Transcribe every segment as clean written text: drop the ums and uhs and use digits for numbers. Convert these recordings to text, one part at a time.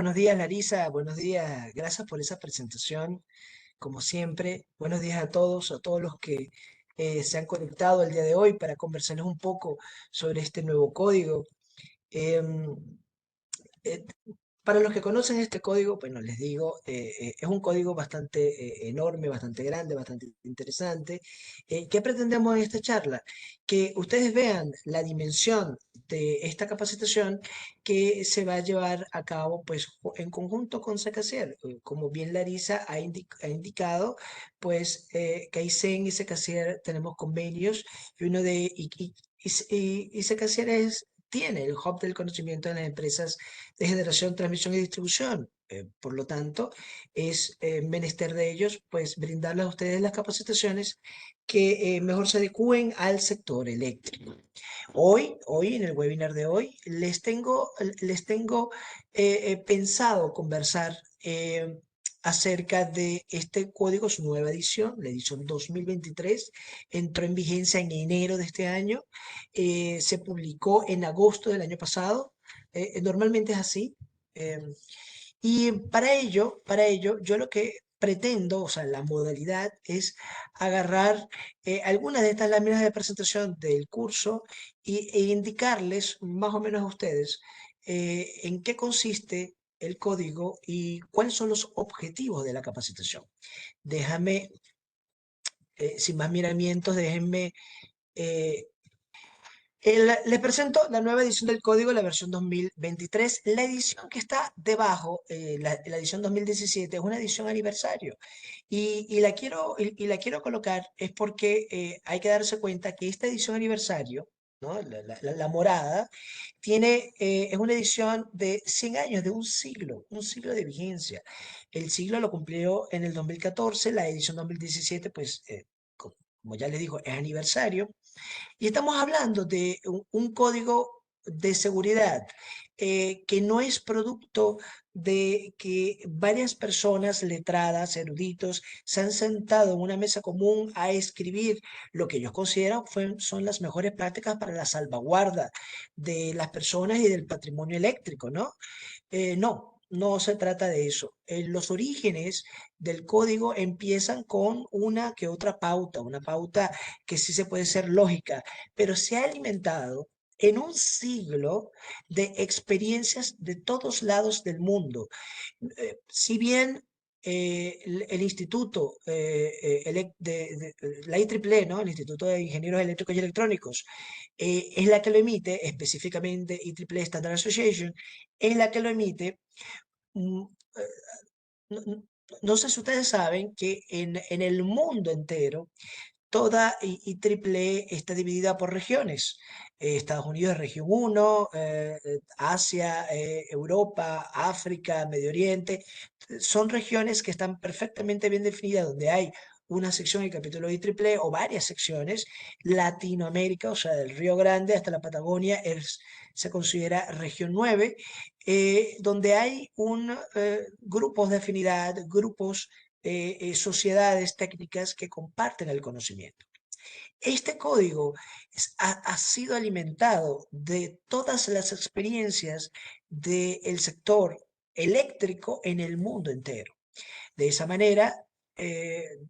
Buenos días, Larisa. Buenos días. Gracias por esa presentación, como siempre. Buenos días a todos los que se han conectado el día de hoy para conversarles un poco sobre este nuevo código. Em, eh, para los que conocen este código, bueno, les digo, es un código bastante enorme, bastante grande, bastante interesante. ¿Qué pretendemos en esta charla? Que ustedes vean la dimensión de esta capacitación que se va a llevar a cabo pues, en conjunto con Secasier. Como bien Larisa ha indicado, pues Kaizen y Secasier tenemos convenios y uno de y Secasier tiene el hub del conocimiento en las empresas de generación, transmisión y distribución. Por lo tanto, es menester de ellos, pues, brindarles a ustedes las capacitaciones que mejor se adecúen al sector eléctrico. Hoy, en el webinar de hoy, les tengo pensado conversar acerca de este código, su nueva edición, la edición 2023, entró en vigencia en enero de este año, se publicó en agosto del año pasado, normalmente es así. eh, y para ello, yo lo que pretendo, o sea, la modalidad es agarrar algunas de estas láminas de presentación del curso e indicarles más o menos a ustedes en qué consiste el código y cuáles son los objetivos de la capacitación. Déjame, sin más miramientos, déjenme eh, les presento la nueva edición del código, la versión 2023. La edición que está debajo, la edición 2017, es una edición aniversario. Y la quiero colocar es porque hay que darse cuenta que esta edición aniversario, ¿no? La morada, es una edición de 100 años, de un siglo de vigencia. El siglo lo cumplió en el 2014, la edición 2017, pues, como ya les digo, es aniversario. Y estamos hablando de un código de seguridad que no es producto de que varias personas letradas, eruditos, se han sentado en una mesa común a escribir lo que ellos consideran son las mejores prácticas para la salvaguarda de las personas y del patrimonio eléctrico, ¿no? No, no se trata de eso. Los orígenes del código empiezan con una que otra pauta, una pauta que sí se puede ser lógica, pero se ha alimentado en un siglo de experiencias de todos lados del mundo. Si bien el instituto, la IEEE, ¿no? El Instituto de Ingenieros Eléctricos y Electrónicos, es la que lo emite, específicamente IEEE Standard Association, es la que lo emite. mm, eh, no, no sé si ustedes saben que en el mundo entero, toda IEEE está dividida por regiones. Estados Unidos es región uno, Asia, Europa, África, Medio Oriente. Son regiones que están perfectamente bien definidas, donde hay una sección y capítulo de IEEE o varias secciones. Latinoamérica, o sea, del Río Grande hasta la Patagonia, se considera región 9, donde hay grupos de afinidad, grupos sociedades técnicas que comparten el conocimiento. Este código ha sido alimentado de todas las experiencias del sector eléctrico en el mundo entero. De esa manera,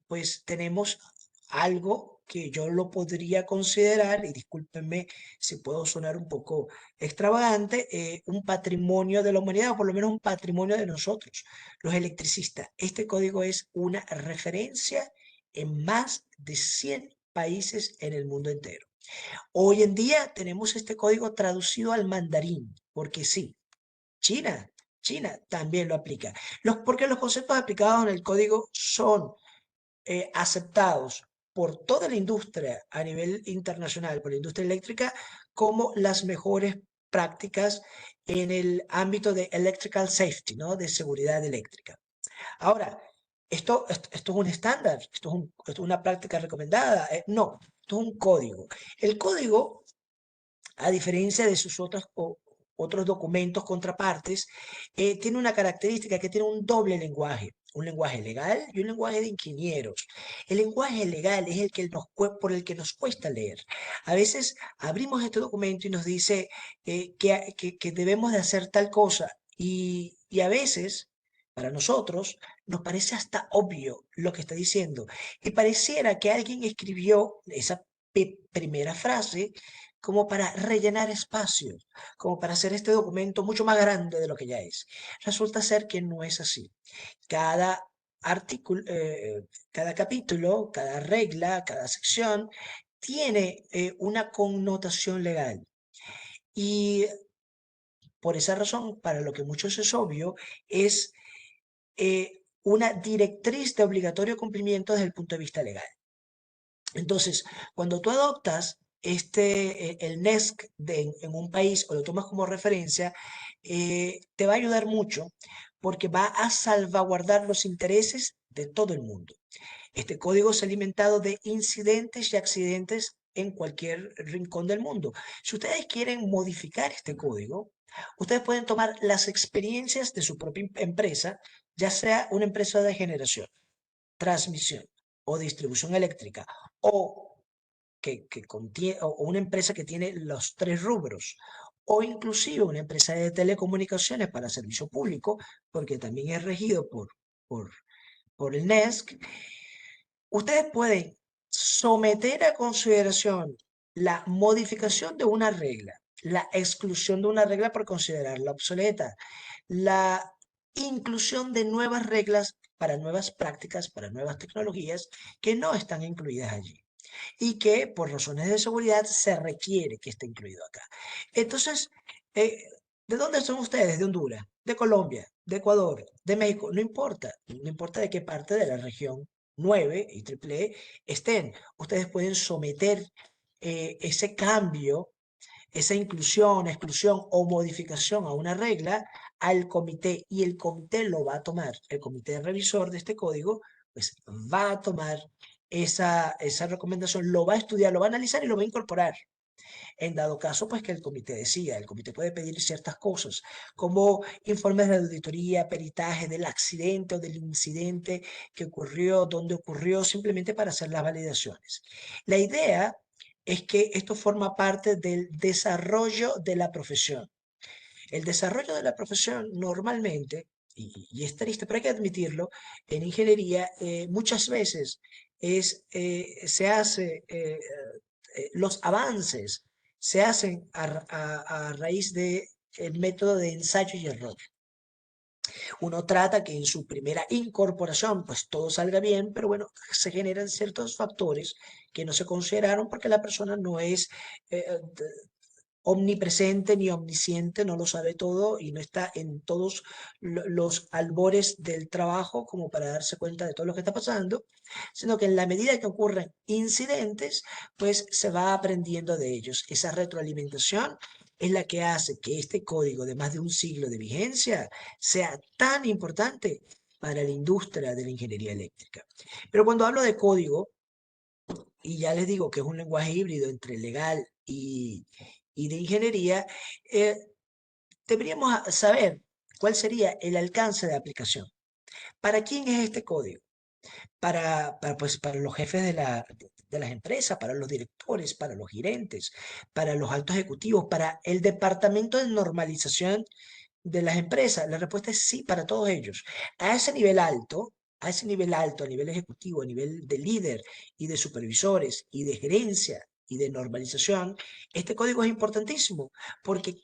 pues tenemos algo que yo lo podría considerar, y discúlpenme si puedo sonar un poco extravagante, un patrimonio de la humanidad, o por lo menos un patrimonio de nosotros, los electricistas. Este código es una referencia en más de 100 países en el mundo entero. Hoy en día tenemos este código traducido al mandarín, porque sí, China, China también lo aplica. Porque los conceptos aplicados en el código son aceptados por toda la industria a nivel internacional, por la industria eléctrica, como las mejores prácticas en el ámbito de electrical safety, ¿no? De seguridad eléctrica. Ahora, esto es un estándar, esto es una práctica recomendada. No, esto es un código. El código, a diferencia de sus otros documentos contrapartes, tiene una característica que tiene un doble lenguaje. Un lenguaje legal y un lenguaje de ingenieros. El lenguaje legal es por el que nos cuesta leer. A veces abrimos este documento y nos dice que debemos de hacer tal cosa Y a veces, para nosotros, nos parece hasta obvio lo que está diciendo. Y pareciera que alguien escribió esa primera frase como para rellenar espacios, como para hacer este documento mucho más grande de lo que ya es. Resulta ser que no es así. Cada artículo, cada capítulo, cada regla, cada sección tiene una connotación legal. Y por esa razón, para lo que muchos es obvio, es una directriz de obligatorio cumplimiento desde el punto de vista legal. Entonces, cuando tú adoptas el NESC en un país o lo tomas como referencia, te va a ayudar mucho porque va a salvaguardar los intereses de todo el mundo. Este código es alimentado de incidentes y accidentes en cualquier rincón del mundo. Si ustedes quieren modificar este código, ustedes pueden tomar las experiencias de su propia empresa, ya sea una empresa de generación, transmisión o distribución eléctrica, o que contiene, o una empresa que tiene los tres rubros, o inclusive una empresa de telecomunicaciones para servicio público, porque también es regido por, por el NESC. Ustedes pueden someter a consideración la modificación de una regla, la exclusión de una regla por considerarla obsoleta, la inclusión de nuevas reglas para nuevas prácticas, para nuevas tecnologías que no están incluidas allí y que por razones de seguridad se requiere que esté incluido acá. Entonces, eh, ¿de dónde son ustedes? ¿De Honduras? ¿De Colombia? ¿De Ecuador? ¿De México? No importa, no importa de qué parte de la región 9 y triple E estén. Ustedes pueden someter ese cambio, esa inclusión, exclusión o modificación a una regla al comité y el comité lo va a tomar. El comité revisor de este código pues va a tomar esa recomendación, lo va a estudiar, lo va a analizar y lo va a incorporar. En dado caso, pues que el comité decida. El comité puede pedir ciertas cosas, como informes de auditoría, peritaje del accidente o del incidente que ocurrió, dónde ocurrió, simplemente para hacer las validaciones. La idea es que esto forma parte del desarrollo de la profesión. El desarrollo de la profesión normalmente, y es triste, pero hay que admitirlo, en ingeniería muchas veces se hace, los avances se hacen a raíz de el método de ensayo y error. Uno trata que en su primera incorporación pues todo salga bien, pero bueno, se generan ciertos factores que no se consideraron porque la persona no es eh, omnipresente ni omnisciente, no lo sabe todo y no está en todos los albores del trabajo como para darse cuenta de todo lo que está pasando, sino que en la medida que ocurren incidentes, pues se va aprendiendo de ellos. Esa retroalimentación es la que hace que este código de más de un siglo de vigencia sea tan importante para la industria de la ingeniería eléctrica. Pero cuando hablo de código, y ya les digo que es un lenguaje híbrido entre legal y de ingeniería, eh, deberíamos saber cuál sería el alcance de aplicación. ¿Para quién es este código? Pues, para los jefes de las empresas, para los directores, para los gerentes, para los altos ejecutivos, para el departamento de normalización de las empresas. La respuesta es sí para todos ellos. A ese nivel alto, a ese nivel alto, a nivel ejecutivo, a nivel de líder y de supervisores y de gerencia y de normalización, este código es importantísimo porque eh,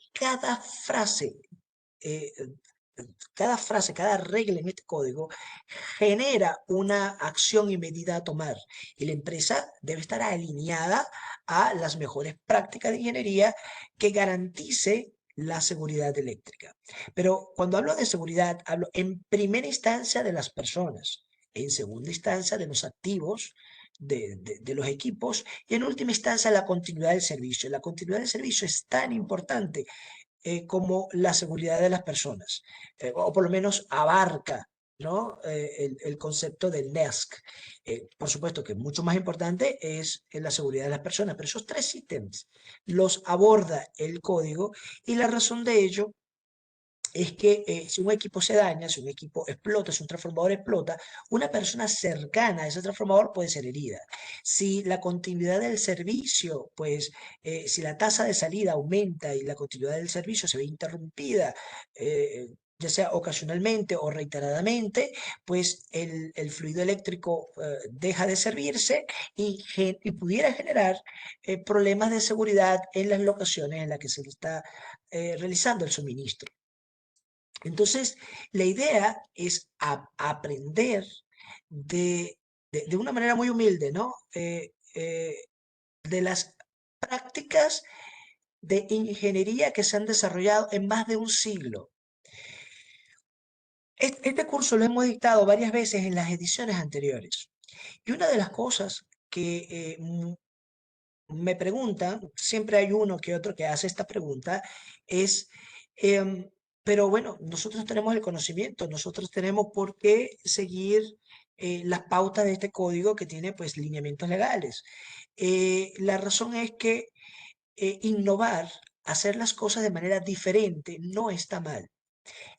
cada frase, cada regla en este código genera una acción y medida a tomar. Y la empresa debe estar alineada a las mejores prácticas de ingeniería que garantice la seguridad eléctrica. Pero cuando hablo de seguridad, hablo en primera instancia de las personas, en segunda instancia de los activos, de los equipos y en última instancia la continuidad del servicio. La continuidad del servicio es tan importante como la seguridad de las personas, o por lo menos abarca, ¿no? El concepto del NESC. Por supuesto que mucho más importante es la seguridad de las personas, pero esos tres ítems los aborda el código y la razón de ello es que si un equipo se daña, si un equipo explota, si un transformador explota, una persona cercana a ese transformador puede ser herida. Si la continuidad del servicio, pues si la tasa de salida aumenta y la continuidad del servicio se ve interrumpida, ya sea ocasionalmente o reiteradamente, pues el fluido eléctrico deja de servirse y pudiera generar problemas de seguridad en las locaciones en las que se está realizando el suministro. Entonces, la idea es aprender de, de una manera muy humilde, ¿no? De las prácticas de ingeniería que se han desarrollado en más de un siglo. Este curso lo hemos dictado varias veces en las ediciones anteriores. Y una de las cosas que me preguntan, siempre hay uno que otro que hace esta pregunta, es, em, pero bueno, nosotros tenemos el conocimiento, nosotros tenemos por qué seguir las pautas de este código que tiene pues lineamientos legales. La razón es que innovar, hacer las cosas de manera diferente, no está mal.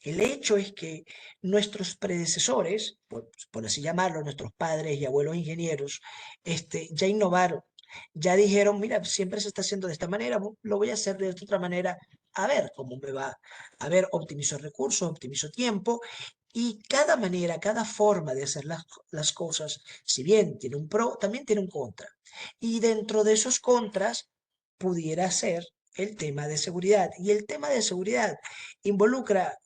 El hecho es que nuestros predecesores, por así llamarlo, nuestros padres y abuelos ingenieros, ya innovaron, ya dijeron, mira, siempre se está haciendo de esta manera, lo voy a hacer de esta otra manera, a ver cómo me va, a ver, optimizo recursos, optimizo tiempo, y cada manera, cada forma de hacer las cosas, si bien tiene un pro, también tiene un contra. Y dentro de esos contras, pudiera ser el tema de seguridad. Y el tema de seguridad involucra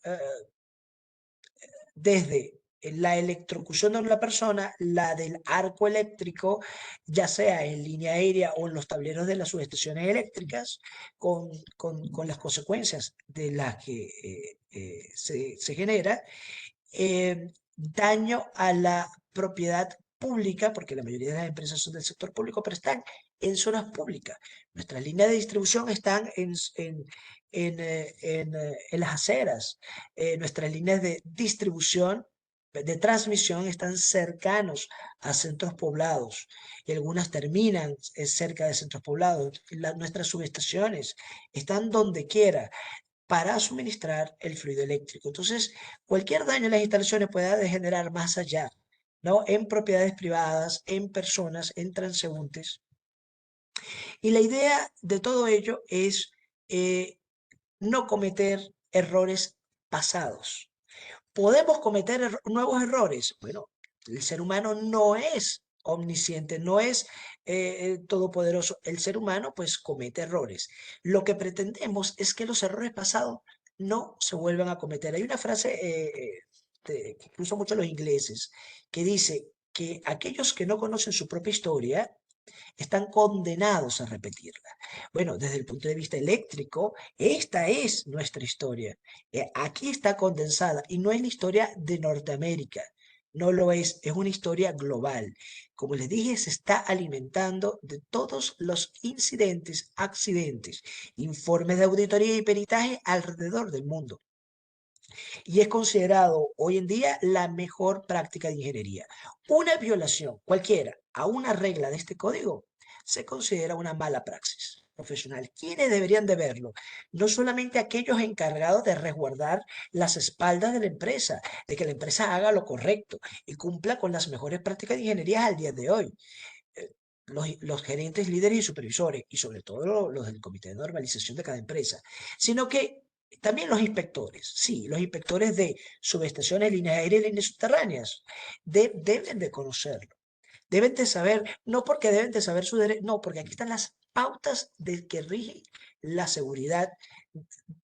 desde la electrocución de una persona, la del arco eléctrico, ya sea en línea aérea o en los tableros de las subestaciones eléctricas, con las consecuencias de las que se genera, daño a la propiedad pública, porque la mayoría de las empresas son del sector público, pero están en zonas públicas. Nuestras líneas de distribución están en las aceras. Nuestras líneas de distribución, de transmisión, están cercanos a centros poblados y algunas terminan cerca de centros poblados. Nuestras subestaciones están donde quiera para suministrar el fluido eléctrico. Entonces, cualquier daño en las instalaciones puede degenerar más allá, ¿no? En propiedades privadas, en personas, en transeúntes. Y la idea de todo ello es eh, no cometer errores pasados. ¿Podemos cometer nuevos errores? Bueno, el ser humano no es omnisciente, no es todopoderoso. El ser humano pues comete errores. Lo que pretendemos es que los errores pasados no se vuelvan a cometer. Hay una frase que usan mucho los ingleses que dice que aquellos que no conocen su propia historia están condenados a repetirla. Bueno, desde el punto de vista eléctrico, esta es nuestra historia. Aquí está condensada y no es la historia de Norteamérica. No lo es una historia global. Como les dije, se está alimentando de todos los incidentes, accidentes, informes de auditoría y peritaje alrededor del mundo y es considerado hoy en día la mejor práctica de ingeniería. Una violación cualquiera a una regla de este código se considera una mala praxis profesional. ¿Quiénes deberían de verlo? No solamente aquellos encargados de resguardar las espaldas de la empresa, de que la empresa haga lo correcto y cumpla con las mejores prácticas de ingeniería al día de hoy. Los gerentes, líderes y supervisores, y sobre todo los del comité de normalización de cada empresa, sino que también los inspectores, sí, los inspectores de subestaciones, líneas aéreas y líneas subterráneas, deben de conocerlo, deben de saber, no porque deben de saber su derecho, no, porque aquí están las pautas de que rigen la seguridad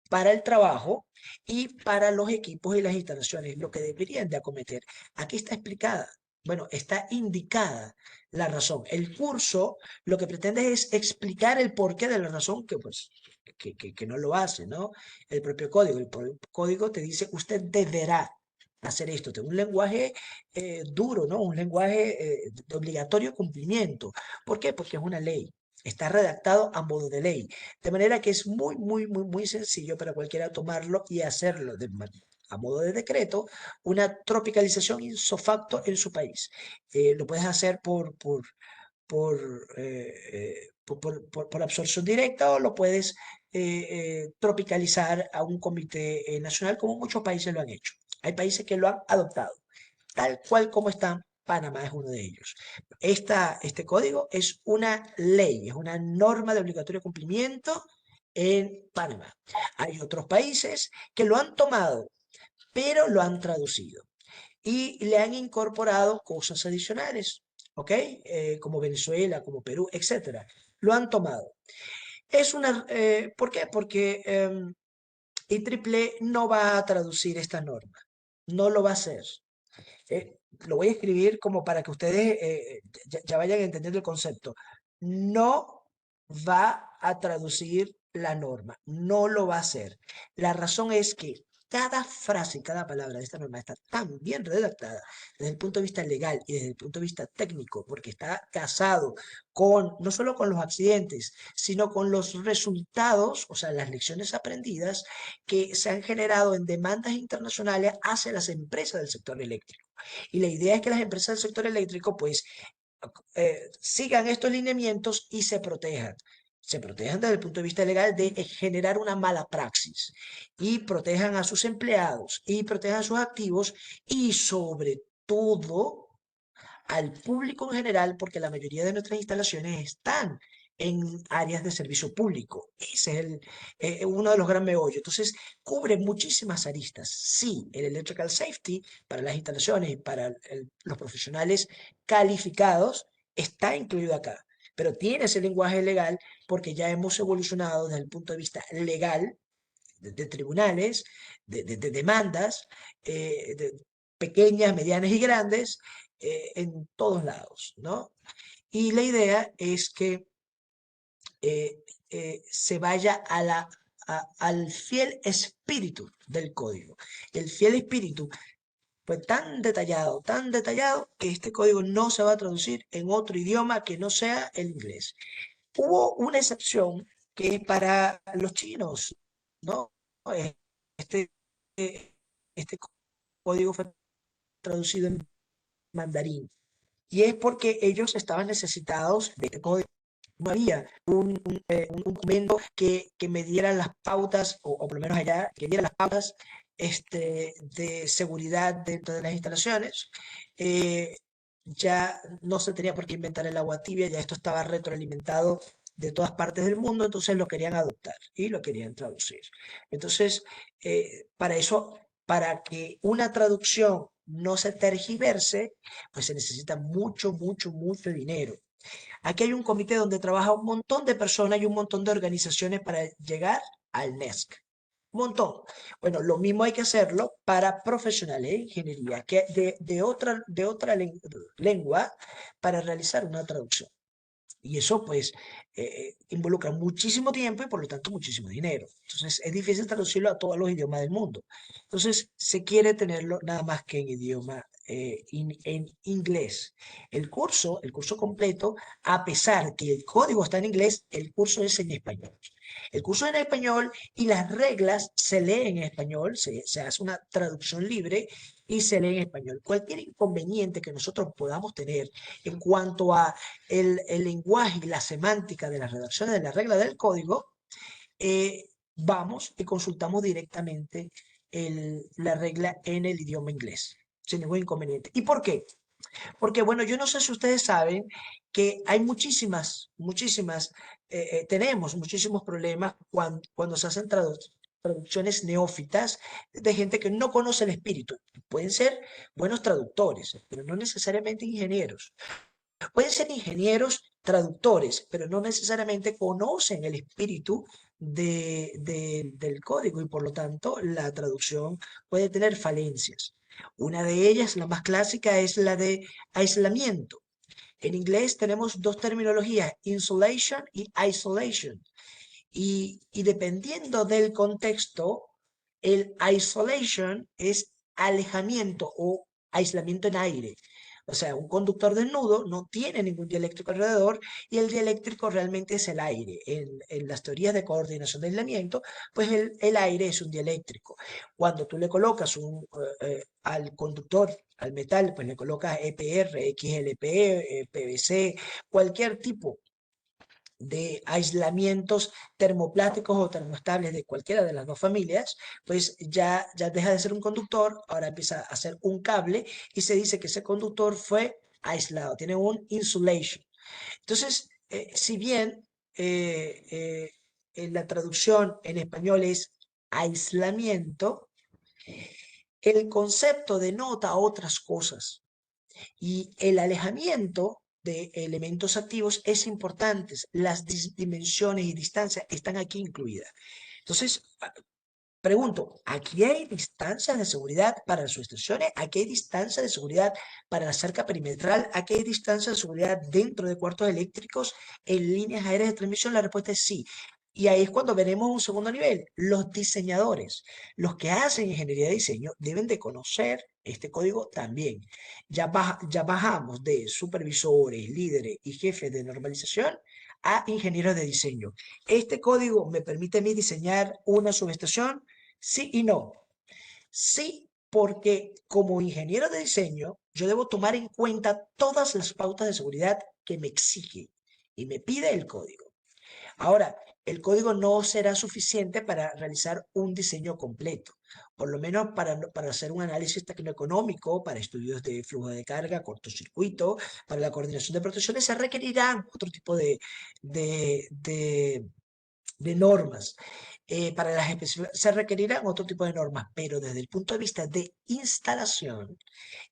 para el trabajo y para los equipos y las instalaciones, lo que deberían de acometer. Aquí está explicada, bueno, está indicada la razón. El curso lo que pretende es explicar el porqué de la razón que, pues, que no lo hace, ¿no? El propio código. Código te dice, usted deberá hacer esto. Tiene un lenguaje duro, ¿no? Un lenguaje de obligatorio cumplimiento. ¿Por qué? Porque es una ley. Está redactado a modo de ley. De manera que es muy, muy, muy, muy sencillo para cualquiera tomarlo y hacerlo a modo de decreto, una tropicalización ipso facto en su país. Lo puedes hacer por, por absorción directa o lo puedes tropicalizar a un comité nacional como muchos países lo han hecho. Hay países que lo han adoptado, tal cual como están. Panamá es uno de ellos. Este código es una ley, es una norma de obligatorio cumplimiento en Panamá. Hay otros países que lo han tomado, pero lo han traducido y le han incorporado cosas adicionales, ¿ok? Como Venezuela, como Perú, etcétera. Lo han tomado. ¿Por qué? Porque IEEE no va a traducir esta norma, no lo va a hacer. Lo voy a escribir como para que ustedes ya vayan entendiendo el concepto. No va a traducir la norma, no lo va a hacer. La razón es que cada frase y cada palabra de esta norma está tan bien redactada desde el punto de vista legal y desde el punto de vista técnico, porque está casado con, no solo con los accidentes, sino con los resultados, o sea, las lecciones aprendidas que se han generado en demandas internacionales hacia las empresas del sector eléctrico. Y la idea es que las empresas del sector eléctrico pues sigan estos lineamientos y se protejan. Se protejan desde el punto de vista legal de generar una mala praxis y protejan a sus empleados y protejan a sus activos y sobre todo al público en general, porque la mayoría de nuestras instalaciones están en áreas de servicio público. Ese es uno de los gran meollos. Entonces, cubre muchísimas aristas. Sí, el Electrical Safety para las instalaciones y para los profesionales calificados está incluido acá. Pero tiene ese lenguaje legal porque ya hemos evolucionado desde el punto de vista legal de tribunales, de demandas, pequeñas, medianas y grandes, en todos lados, ¿no? Y la idea es que se vaya al fiel espíritu del código. El fiel espíritu fue tan detallado, que este código no se va a traducir en otro idioma que no sea el inglés. Hubo una excepción que es para los chinos, ¿no? Este, este código fue traducido en mandarín y es porque ellos estaban necesitados de este código. No había un documento que me diera las pautas, o por lo menos allá, que diera las pautas de seguridad dentro de las instalaciones. Eh, ya no se tenía por qué inventar el agua tibia, ya esto estaba retroalimentado de todas partes del mundo, entonces lo querían adoptar y lo querían traducir. Entonces, para eso, para que una traducción no se tergiverse, pues se necesita mucho dinero. Aquí hay un comité donde trabaja un montón de personas y un montón de organizaciones para llegar al NESC. Un montón. Bueno, lo mismo hay que hacerlo para profesionales de ingeniería que de otra lengua para realizar una traducción. Y eso pues involucra muchísimo tiempo y por lo tanto muchísimo dinero. Entonces es difícil traducirlo a todos los idiomas del mundo. Entonces se quiere tenerlo nada más que en idioma, en inglés. El curso completo, a pesar que el código está en inglés, el curso es en español. El curso es en español y las reglas se leen en español, se hace una traducción libre y se lee en español. Cualquier inconveniente que nosotros podamos tener en cuanto a el lenguaje y la semántica de las redacciones de la regla del código, vamos y consultamos directamente la regla en el idioma inglés, sin ningún inconveniente. ¿Y por qué? Porque, bueno, yo no sé si ustedes saben que hay tenemos muchísimos problemas cuando se hacen traducciones neófitas de gente que no conoce el espíritu. Pueden ser buenos traductores, pero no necesariamente ingenieros. Pueden ser ingenieros traductores, pero no necesariamente conocen el espíritu del código y por lo tanto la traducción puede tener falencias. Una de ellas, la más clásica, es la de aislamiento. En inglés tenemos dos terminologías, insulation y isolation. Y dependiendo del contexto, el isolation es alejamiento o aislamiento en aire. O sea, un conductor desnudo no tiene ningún dieléctrico alrededor y el dieléctrico realmente es el aire. En las teorías de coordinación de aislamiento, pues el aire es un dieléctrico. Cuando tú le colocas al conductor, al metal, pues le colocas EPR, XLPE, PVC, cualquier tipo de aislamientos termoplásticos o termoestables de cualquiera de las dos familias, pues ya deja de ser un conductor, ahora empieza a ser un cable y se dice que ese conductor fue aislado, tiene un insulation. Entonces, si bien la traducción en español es aislamiento, El concepto denota otras cosas y el alejamiento de elementos activos es importante. Las dimensiones y distancias están aquí incluidas. Entonces, pregunto, ¿aquí hay distancias de seguridad para las subestaciones? ¿Aquí hay distancias de seguridad para la cerca perimetral? ¿Aquí hay distancias de seguridad dentro de cuartos eléctricos en líneas aéreas de transmisión? La respuesta es sí. Y ahí es cuando veremos un segundo nivel. Los diseñadores, los que hacen ingeniería de diseño, deben de conocer este código también. Ya bajamos de supervisores, líderes y jefes de normalización a ingenieros de diseño. Este código me permite a mí diseñar una subestación. Sí y no. Sí, porque como ingeniero de diseño, yo debo tomar en cuenta todas las pautas de seguridad que me exige y me pide el código. Ahora, el código no será suficiente para realizar un diseño completo, por lo menos para hacer un análisis tecnoeconómico, para estudios de flujo de carga, cortocircuito, para la coordinación de protecciones, se requerirán otro tipo de, de de normas. Para las se requerirán otro tipo de normas, pero desde el punto de vista de instalación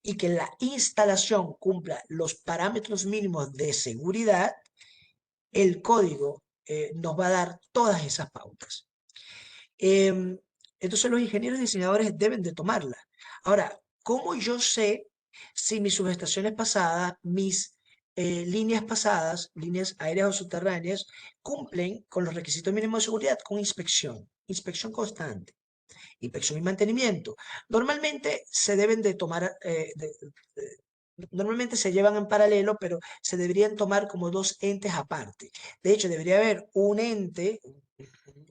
y que la instalación cumpla los parámetros mínimos de seguridad, el código nos va a dar todas esas pautas. Em, entonces los ingenieros y diseñadores deben de tomarla. Ahora, ¿cómo yo sé si mis subestaciones pasadas, mis líneas pasadas, líneas aéreas o subterráneas, cumplen con los requisitos mínimos de seguridad? Con inspección, inspección constante, inspección y mantenimiento? Normalmente se deben de tomar, normalmente se llevan en paralelo, pero se deberían tomar como dos entes aparte. De hecho, debería haber un ente,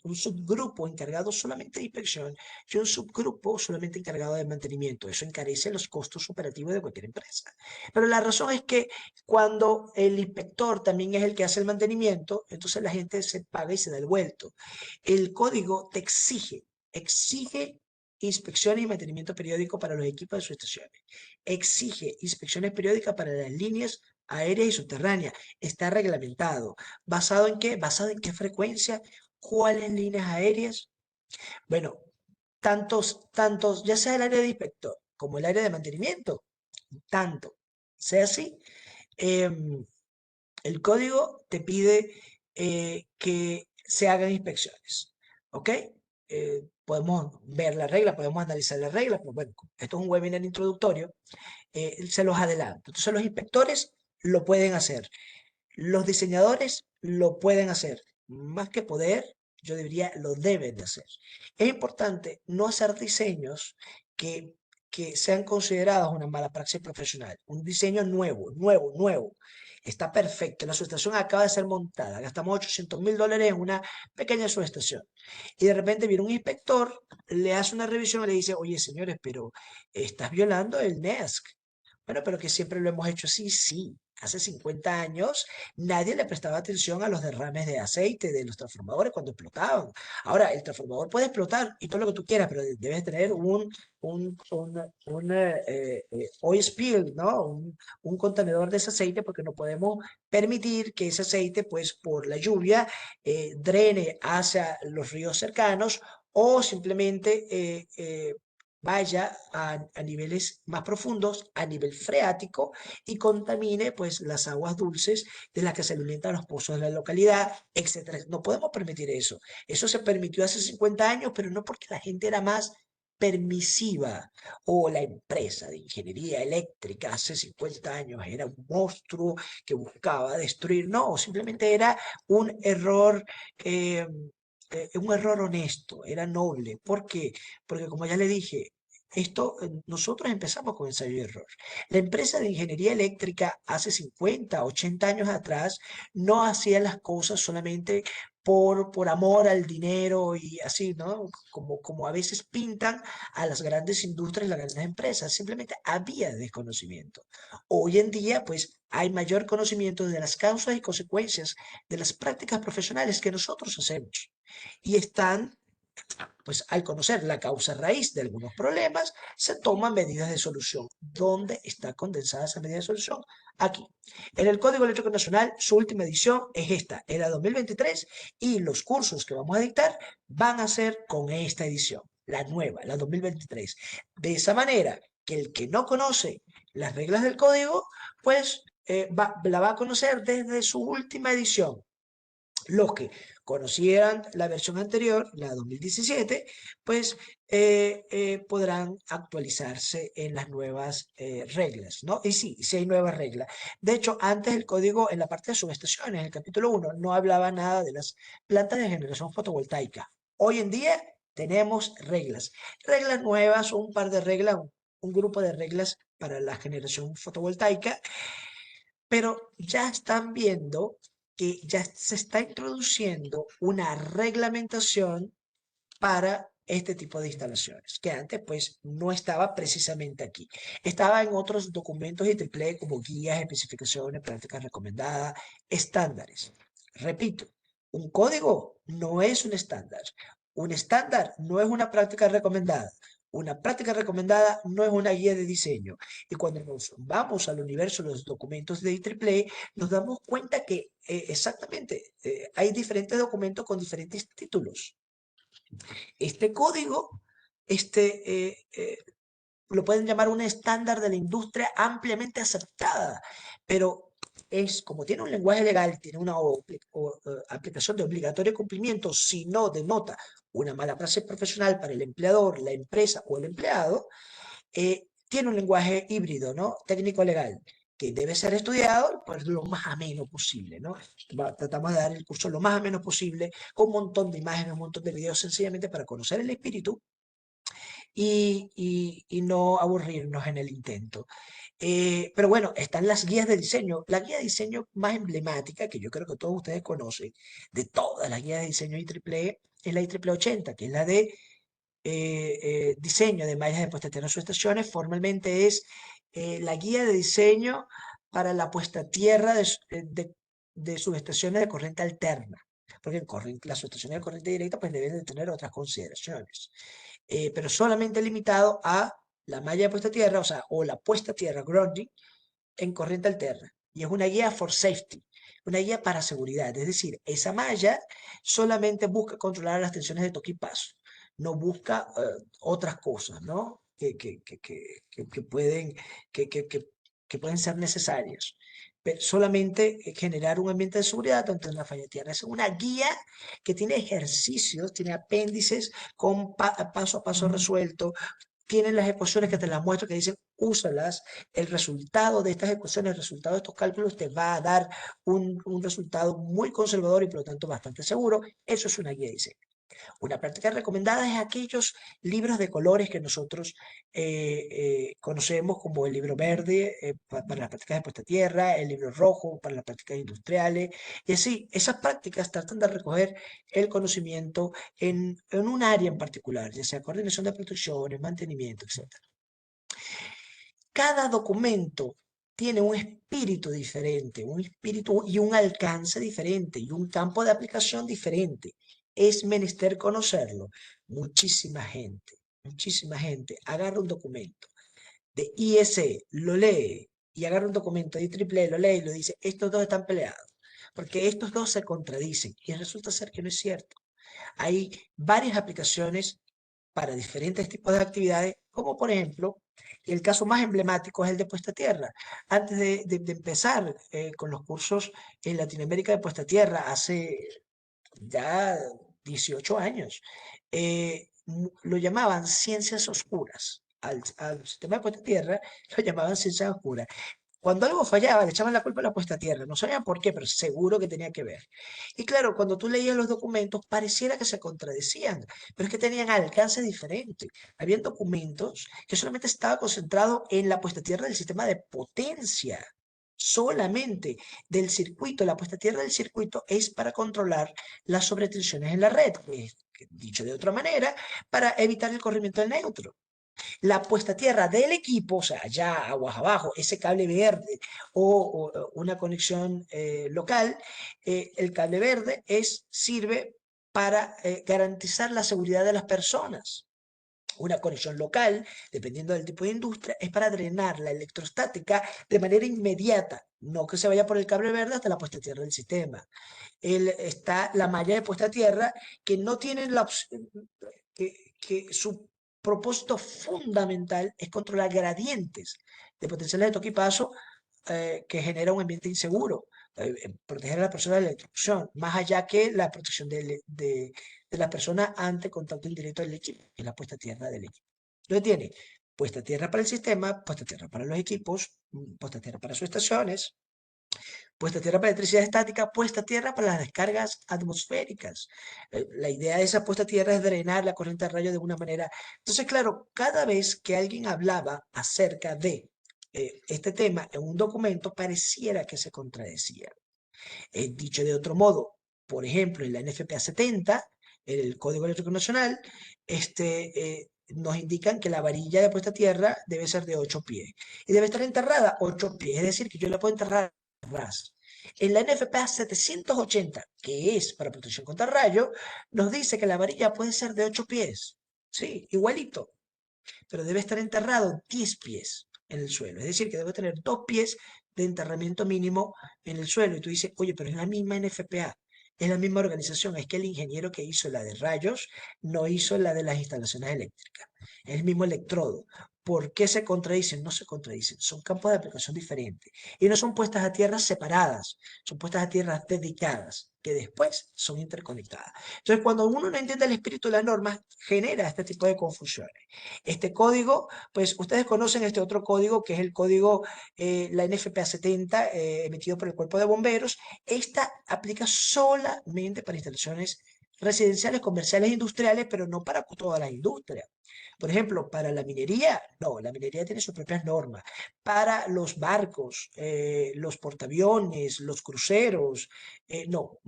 un subgrupo encargado solamente de inspección y un subgrupo solamente encargado de mantenimiento. Eso encarece los costos operativos de cualquier empresa. Pero la razón es que cuando el inspector también es el que hace el mantenimiento, entonces la gente se paga y se da el vuelto. El código te exige inspecciones y mantenimiento periódico para los equipos de sus estaciones. Exige inspecciones periódicas para las líneas aéreas y subterráneas. Está reglamentado. ¿Basado en qué? ¿Basado en qué frecuencia? ¿Cuáles líneas aéreas? Bueno, tantos, ya sea el área de inspector como el área de mantenimiento, tanto sea así, em, el código te pide que se hagan inspecciones, ¿ok? Podemos ver la regla, podemos analizar la regla, pues bueno, esto es un webinar introductorio, se los adelanto. Entonces los inspectores lo pueden hacer, los diseñadores lo pueden hacer, más que poder, yo diría, lo deben de hacer. Es importante no hacer diseños que, que sean considerados una mala praxis profesional. Un diseño nuevo. Está perfecto. La subestación acaba de ser montada. Gastamos $800.000 en una pequeña subestación. Y de repente viene un inspector, le hace una revisión y le dice, oye, señores, pero estás violando el NESC. Bueno, pero que siempre lo hemos hecho así, sí. Hace 50 años nadie le prestaba atención a los derrames de aceite de los transformadores cuando explotaban. Ahora, el transformador puede explotar y todo lo que tú quieras, pero debes tener un oil spill, ¿no? Un contenedor de ese aceite porque no podemos permitir que ese aceite, pues por la lluvia, drene hacia los ríos cercanos o simplemente vaya a niveles más profundos, a nivel freático, y contamine pues las aguas dulces de las que se alimentan los pozos de la localidad, etcétera. No podemos permitir eso. Eso se permitió hace 50 años, pero no porque la gente era más permisiva o la empresa de ingeniería eléctrica hace 50 años era un monstruo que buscaba destruir, no, simplemente era un error eh, un error honesto, era noble. ¿Por qué? Porque como ya le dije, nosotros empezamos con ensayo y error. La empresa de ingeniería eléctrica hace 50, 80 años atrás no hacía las cosas solamente por amor al dinero y así, ¿no? Como a veces pintan a las grandes industrias, las grandes empresas. Simplemente había desconocimiento. Hoy en día, pues, hay mayor conocimiento de las causas y consecuencias de las prácticas profesionales que nosotros hacemos. Y están pues al conocer la causa raíz de algunos problemas, se toman medidas de solución. ¿Dónde está condensada esa medida de solución? Aquí. En el Código Eléctrico Nacional, su última edición es esta, era 2023, y los cursos que vamos a dictar van a ser con esta edición. la nueva, la 2023. De esa manera que el que no conoce las reglas del código, pues la va a conocer desde su última edición. Los que conocieran la versión anterior, la 2017, pues podrán actualizarse en las nuevas reglas, ¿no? Y sí, sí hay nuevas reglas. De hecho, antes el código en la parte de subestaciones, en el capítulo 1, no hablaba nada de las plantas de generación fotovoltaica. Hoy en día tenemos reglas. Reglas nuevas, un par de reglas, un grupo de reglas para la generación fotovoltaica, pero ya están viendo que ya se está introduciendo una reglamentación para este tipo de instalaciones, que antes pues no estaba precisamente aquí. Estaba en otros documentos IEEE como guías, especificaciones, prácticas recomendadas, estándares. Repito, un código no es un estándar. Un estándar no es una práctica recomendada. Una práctica recomendada no es una guía de diseño. Y cuando nos vamos al universo de los documentos de IEEE, nos damos cuenta que exactamente hay diferentes documentos con diferentes títulos. Este código, lo pueden llamar un estándar de la industria ampliamente aceptada, pero es como tiene un lenguaje legal, tiene una aplicación de obligatorio cumplimiento, si no denota una mala praxis profesional para el empleador, la empresa o el empleado, tiene un lenguaje híbrido, ¿no? Técnico legal, que debe ser estudiado pues lo más ameno posible, ¿no? Tratamos de dar el curso lo más ameno posible, con un montón de imágenes, un montón de videos, sencillamente para conocer el espíritu y no aburrirnos en el intento. Pero bueno, están las guías de diseño. La guía de diseño más emblemática, que yo creo que todos ustedes conocen, de todas las guías de diseño IEEE, es la IEEE 80, que es la de diseño de mallas de puesta a tierra en sus estaciones. Formalmente es la guía de diseño para la puesta a tierra de subestaciones de corriente alterna. Porque las subestaciones de corriente directa pues deben de tener otras consideraciones. Pero solamente limitado a la malla de puesta a tierra, o sea, o la puesta a tierra grounding en corriente alterna. Y es una guía for safety, una guía para seguridad. Es decir, esa malla solamente busca controlar las tensiones de toque y paso, no busca otras cosas, ¿no? Que pueden, que, que, que, que pueden ser necesarias. Pero solamente generar un ambiente de seguridad tanto en la falla de tierra. Es una guía que tiene ejercicios, tiene apéndices con paso a paso resuelto, tienen las ecuaciones que te las muestro que dicen úsalas, el resultado de estas ecuaciones, el resultado de estos cálculos te va a dar un resultado muy conservador y por lo tanto bastante seguro. Eso es una guía de diseño. Una práctica recomendada es aquellos libros de colores que nosotros conocemos como el libro verde para las prácticas de puesta a tierra, el libro rojo para las prácticas industriales, y así, esas prácticas tratan de recoger el conocimiento en un área en particular, ya sea coordinación de protecciones, mantenimiento, etc. Cada documento tiene un espíritu diferente, un espíritu y un alcance diferente y un campo de aplicación diferente. Es menester conocerlo. Muchísima gente agarra un documento de IEC, lo lee y agarra un documento de IEEE, lo lee y lo dice, estos dos están peleados, porque estos dos se contradicen y resulta ser que no es cierto. Hay varias aplicaciones para diferentes tipos de actividades, como por ejemplo, el caso más emblemático es el de puesta a tierra. Antes de empezar con los cursos en Latinoamérica de puesta a tierra, hace ya 18 años, lo llamaban ciencias oscuras. Al sistema de puesta a tierra lo llamaban ciencias oscuras. Cuando algo fallaba, le echaban la culpa a la puesta a tierra. No sabían por qué, pero seguro que tenía que ver. Y claro, cuando tú leías los documentos, pareciera que se contradecían, pero es que tenían alcance diferente. Habían documentos que solamente estaba concentrado en la puesta a tierra del sistema de potencia. Solamente del circuito, la puesta a tierra del circuito es para controlar las sobretensiones en la red, dicho de otra manera, para evitar el corrimiento del neutro. La puesta a tierra del equipo, o sea, ya aguas abajo, ese cable verde o una conexión local, el cable verde sirve para garantizar la seguridad de las personas. Una conexión local, dependiendo del tipo de industria, es para drenar la electrostática de manera inmediata, no que se vaya por el cable verde hasta la puesta a tierra del sistema. Está la malla de puesta a tierra que no tiene la opción, que su propósito fundamental es controlar gradientes de potenciales de toque y paso que genera un ambiente inseguro, proteger a la persona de la electrocución, más allá que la protección de la persona ante contacto indirecto del equipo, que es la puesta a tierra del equipo. Entonces tiene puesta a tierra para el sistema, puesta a tierra para los equipos, puesta a tierra para sus estaciones, puesta a tierra para electricidad estática, puesta a tierra para las descargas atmosféricas. La idea de esa puesta a tierra es drenar la corriente de rayos de una manera. Entonces, claro, cada vez que alguien hablaba acerca de este tema en un documento, pareciera que se contradecía. Dicho de otro modo, por ejemplo, en la NFPA 70, en el Código Eléctrico Nacional, nos indican que la varilla de puesta a tierra debe ser de 8 pies y debe estar enterrada 8 pies, es decir, que yo la puedo enterrar ras. En la NFPA 780, que es para protección contra rayo, nos dice que la varilla puede ser de 8 pies. Sí, igualito, pero debe estar enterrado 10 pies en el suelo. Es decir, que debe tener 2 pies de enterramiento mínimo en el suelo. Y tú dices, oye, pero es la misma NFPA, es la misma organización. Es que el ingeniero que hizo la de rayos no hizo la de las instalaciones eléctricas. Es el mismo electrodo. ¿Por qué se contradicen? No se contradicen. Son campos de aplicación diferentes. Y no son puestas a tierra separadas, son puestas a tierra dedicadas, que después son interconectadas. Entonces, cuando uno no entiende el espíritu de las normas, genera este tipo de confusiones. Este código, pues ustedes conocen este otro código que es el código, la NFPA 70, emitido por el Cuerpo de Bomberos. Esta aplica solamente para instalaciones residenciales, comerciales, industriales, pero no para toda la industria. Por ejemplo, para la minería, no, la minería tiene sus propias normas. Para los barcos, los portaaviones, los cruceros, no,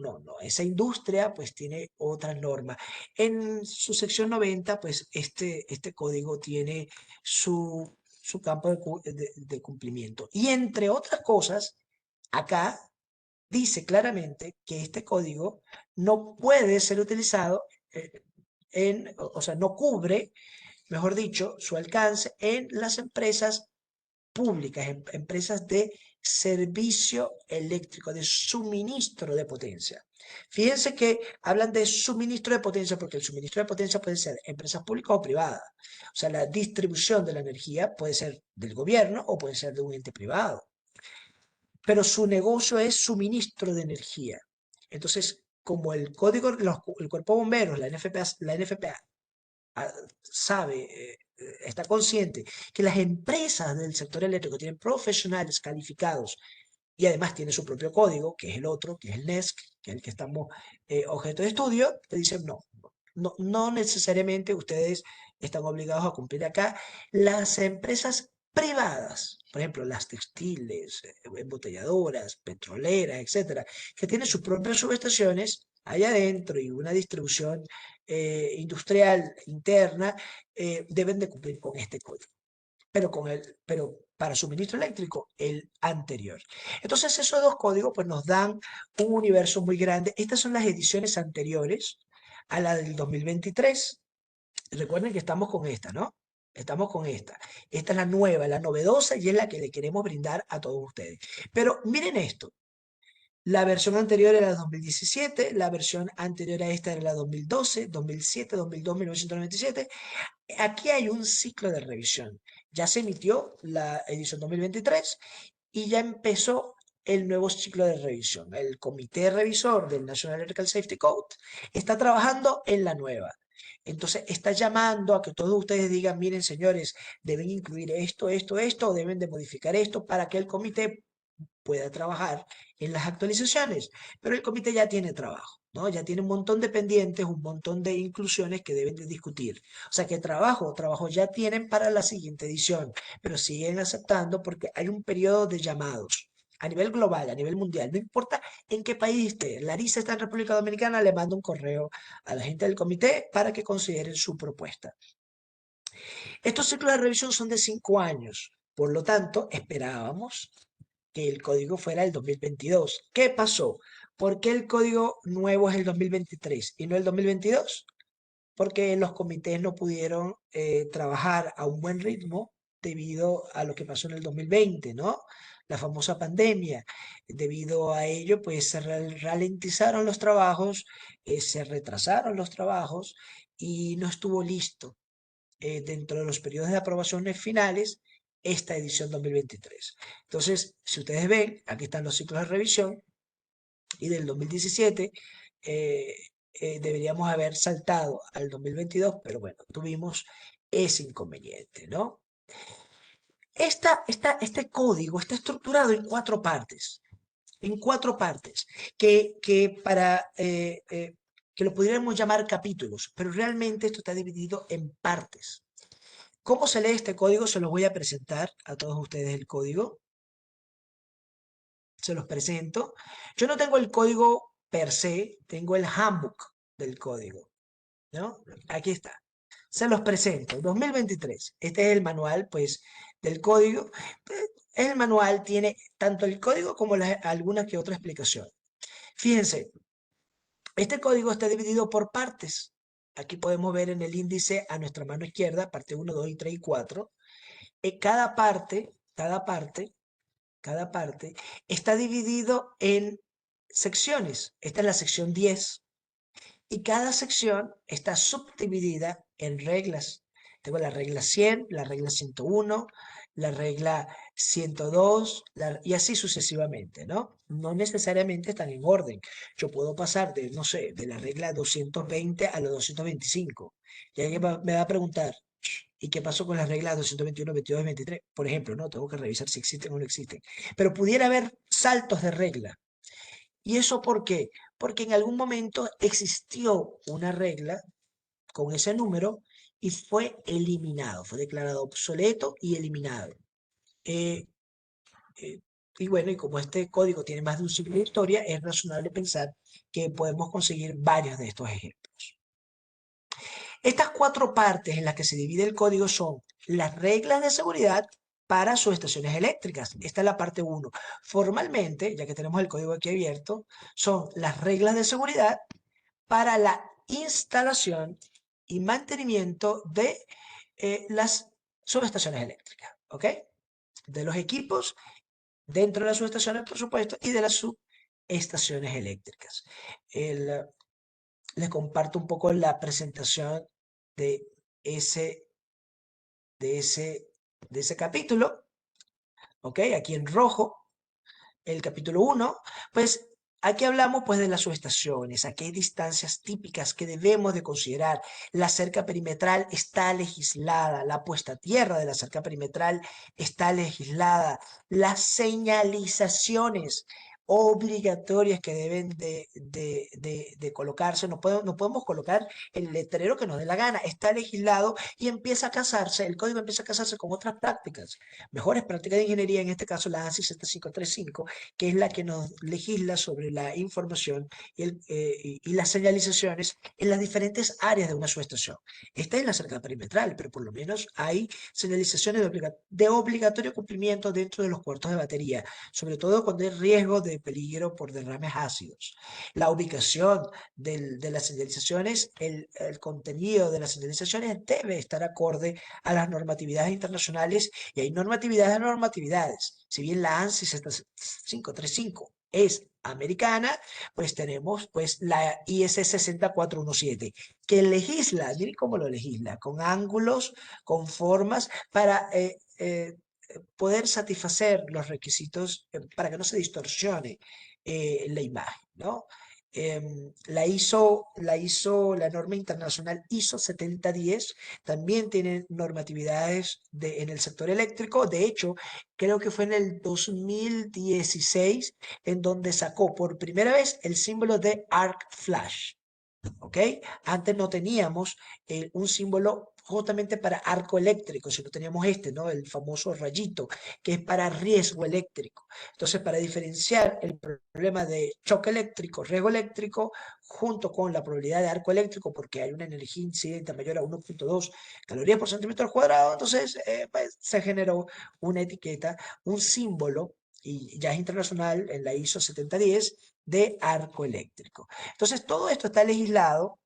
esa industria pues tiene otras normas. En su sección 90, pues este código tiene su campo de cumplimiento. Y entre otras cosas, acá dice claramente que este código no puede ser utilizado o sea, no cubre, mejor dicho, su alcance en las empresas públicas, empresas de servicio eléctrico, de suministro de potencia. Fíjense que hablan de suministro de potencia porque el suministro de potencia puede ser empresas públicas o privadas. O sea, la distribución de la energía puede ser del gobierno o puede ser de un ente privado. Pero su negocio es suministro de energía. Entonces, como el código, el cuerpo de bomberos, la NFPA sabe, está consciente que las empresas del sector eléctrico tienen profesionales calificados y además tiene su propio código, que es el otro, que es el NESC, que es el que estamos objeto de estudio, te dicen no necesariamente ustedes están obligados a cumplir acá. Las empresas privadas, por ejemplo, las textiles, embotelladoras, petroleras, etcétera, que tienen sus propias subestaciones allá adentro y una distribución industrial interna, deben de cumplir con este código pero para suministro eléctrico, el anterior. Entonces, esos dos códigos pues, nos dan un universo muy grande. Estas son las ediciones anteriores a la del 2023. Recuerden que estamos con esta, ¿no? Estamos con esta. Esta es la nueva, la novedosa y es la que le queremos brindar a todos ustedes. Pero miren esto. La versión anterior era 2017, la versión anterior a esta era la 2012, 2007, 2002, 1997. Aquí hay un ciclo de revisión. Ya se emitió la edición 2023 y ya empezó el nuevo ciclo de revisión. El comité revisor del National Electrical Safety Code está trabajando en la nueva. Entonces está llamando a que todos ustedes digan, miren señores, deben incluir esto, o deben de modificar esto para que el comité pueda trabajar en las actualizaciones. Pero el comité ya tiene trabajo, ¿no? Ya tiene un montón de pendientes, un montón de inclusiones que deben de discutir. O sea que trabajo ya tienen para la siguiente edición, pero siguen aceptando porque hay un periodo de llamados. A nivel global, a nivel mundial, no importa en qué país esté. Larisa está en República Dominicana, le mando un correo a la gente del comité para que consideren su propuesta. Estos ciclos de revisión son de 5 años, por lo tanto, esperábamos que el código fuera el 2022. ¿Qué pasó? ¿Por qué el código nuevo es el 2023 y no el 2022? Porque los comités no pudieron trabajar a un buen ritmo debido a lo que pasó en el 2020, ¿no? La famosa pandemia. Debido a ello, pues se ralentizaron los trabajos, se retrasaron los trabajos y no estuvo listo dentro de los periodos de aprobaciones finales esta edición 2023. Entonces, si ustedes ven, aquí están los ciclos de revisión y del 2017 eh, deberíamos haber saltado al 2022, pero bueno, tuvimos ese inconveniente, ¿no? Este código está estructurado en cuatro partes, que lo podríamos llamar capítulos, pero realmente esto está dividido en partes. ¿Cómo se lee este código? Se los voy a presentar a todos ustedes el código. Se los presento. Yo no tengo el código per se, tengo el handbook del código, ¿no? Aquí está. Se los presento. 2023. Este es el manual, pues, del código. El manual tiene tanto el código como alguna que otra explicación. Fíjense, este código está dividido por partes. Aquí podemos ver en el índice a nuestra mano izquierda, parte 1, 2 y 3 y 4. Cada parte está dividido en secciones. Esta es la sección 10 y cada sección está subdividida en reglas. Tengo la regla 100, la regla 101, la regla 102 y así sucesivamente, ¿no? No necesariamente están en orden. Yo puedo pasar de, no sé, de la regla 220 a la 225. Y alguien me va a preguntar, ¿y qué pasó con las reglas 221, 22 y 23? Por ejemplo, ¿no? Tengo que revisar si existen o no existen. Pero pudiera haber saltos de regla. ¿Y eso por qué? Porque en algún momento existió una regla con ese número y fue eliminado, fue declarado obsoleto y eliminado. Eh, eh, y bueno, y como este código tiene más de un siglo de historia, es razonable pensar que podemos conseguir varios de estos ejemplos. Estas cuatro partes en las que se divide el código son las reglas de seguridad para subestaciones eléctricas. Esta es la parte 1. Formalmente, ya que tenemos el código aquí abierto, son las reglas de seguridad para la instalación y mantenimiento de las subestaciones eléctricas, ¿ok? De los equipos dentro de las subestaciones, por supuesto, y de las subestaciones eléctricas. El, les comparto un poco la presentación de ese, de ese, de ese capítulo, ¿ok? Aquí en rojo, el capítulo 1, pues aquí hablamos pues de las subestaciones, a qué distancias típicas que debemos de considerar. La cerca perimetral está legislada, la puesta a tierra de la cerca perimetral está legislada, las señalizaciones obligatorias que deben de colocarse, no podemos colocar el letrero que nos dé la gana, está legislado y empieza a casarse, el código empieza a casarse con otras prácticas, mejores prácticas de ingeniería, en este caso la ANSI 7535, que es la que nos legisla sobre la información y las señalizaciones en las diferentes áreas de una subestación. Esta es la cerca perimetral, pero por lo menos hay señalizaciones de obligatorio cumplimiento dentro de los cuartos de batería, sobre todo cuando hay riesgo de peligro por derrames ácidos. La ubicación de las señalizaciones, el contenido de las señalizaciones debe estar acorde a las normatividades internacionales y hay normatividades de normatividades. Si bien la ANSI 535 es americana, pues tenemos pues la IS 60417 que legisla, miren cómo lo legisla, con ángulos, con formas para poder satisfacer los requisitos para que no se distorsione la imagen, ¿no? La norma internacional ISO 7010 también tiene normatividades en el sector eléctrico. De hecho, creo que fue en el 2016 en donde sacó por primera vez el símbolo de arc flash. ¿Ok? Antes no teníamos un símbolo justamente para arco eléctrico, sino teníamos este, ¿no? El famoso rayito, que es para riesgo eléctrico. Entonces, para diferenciar el problema de choque eléctrico, riesgo eléctrico, junto con la probabilidad de arco eléctrico, porque hay una energía incidente mayor a 1.2 calorías por centímetro al cuadrado, entonces pues, se generó una etiqueta, un símbolo, y ya es internacional en la ISO 7010, de arco eléctrico. Entonces, todo esto está legislado,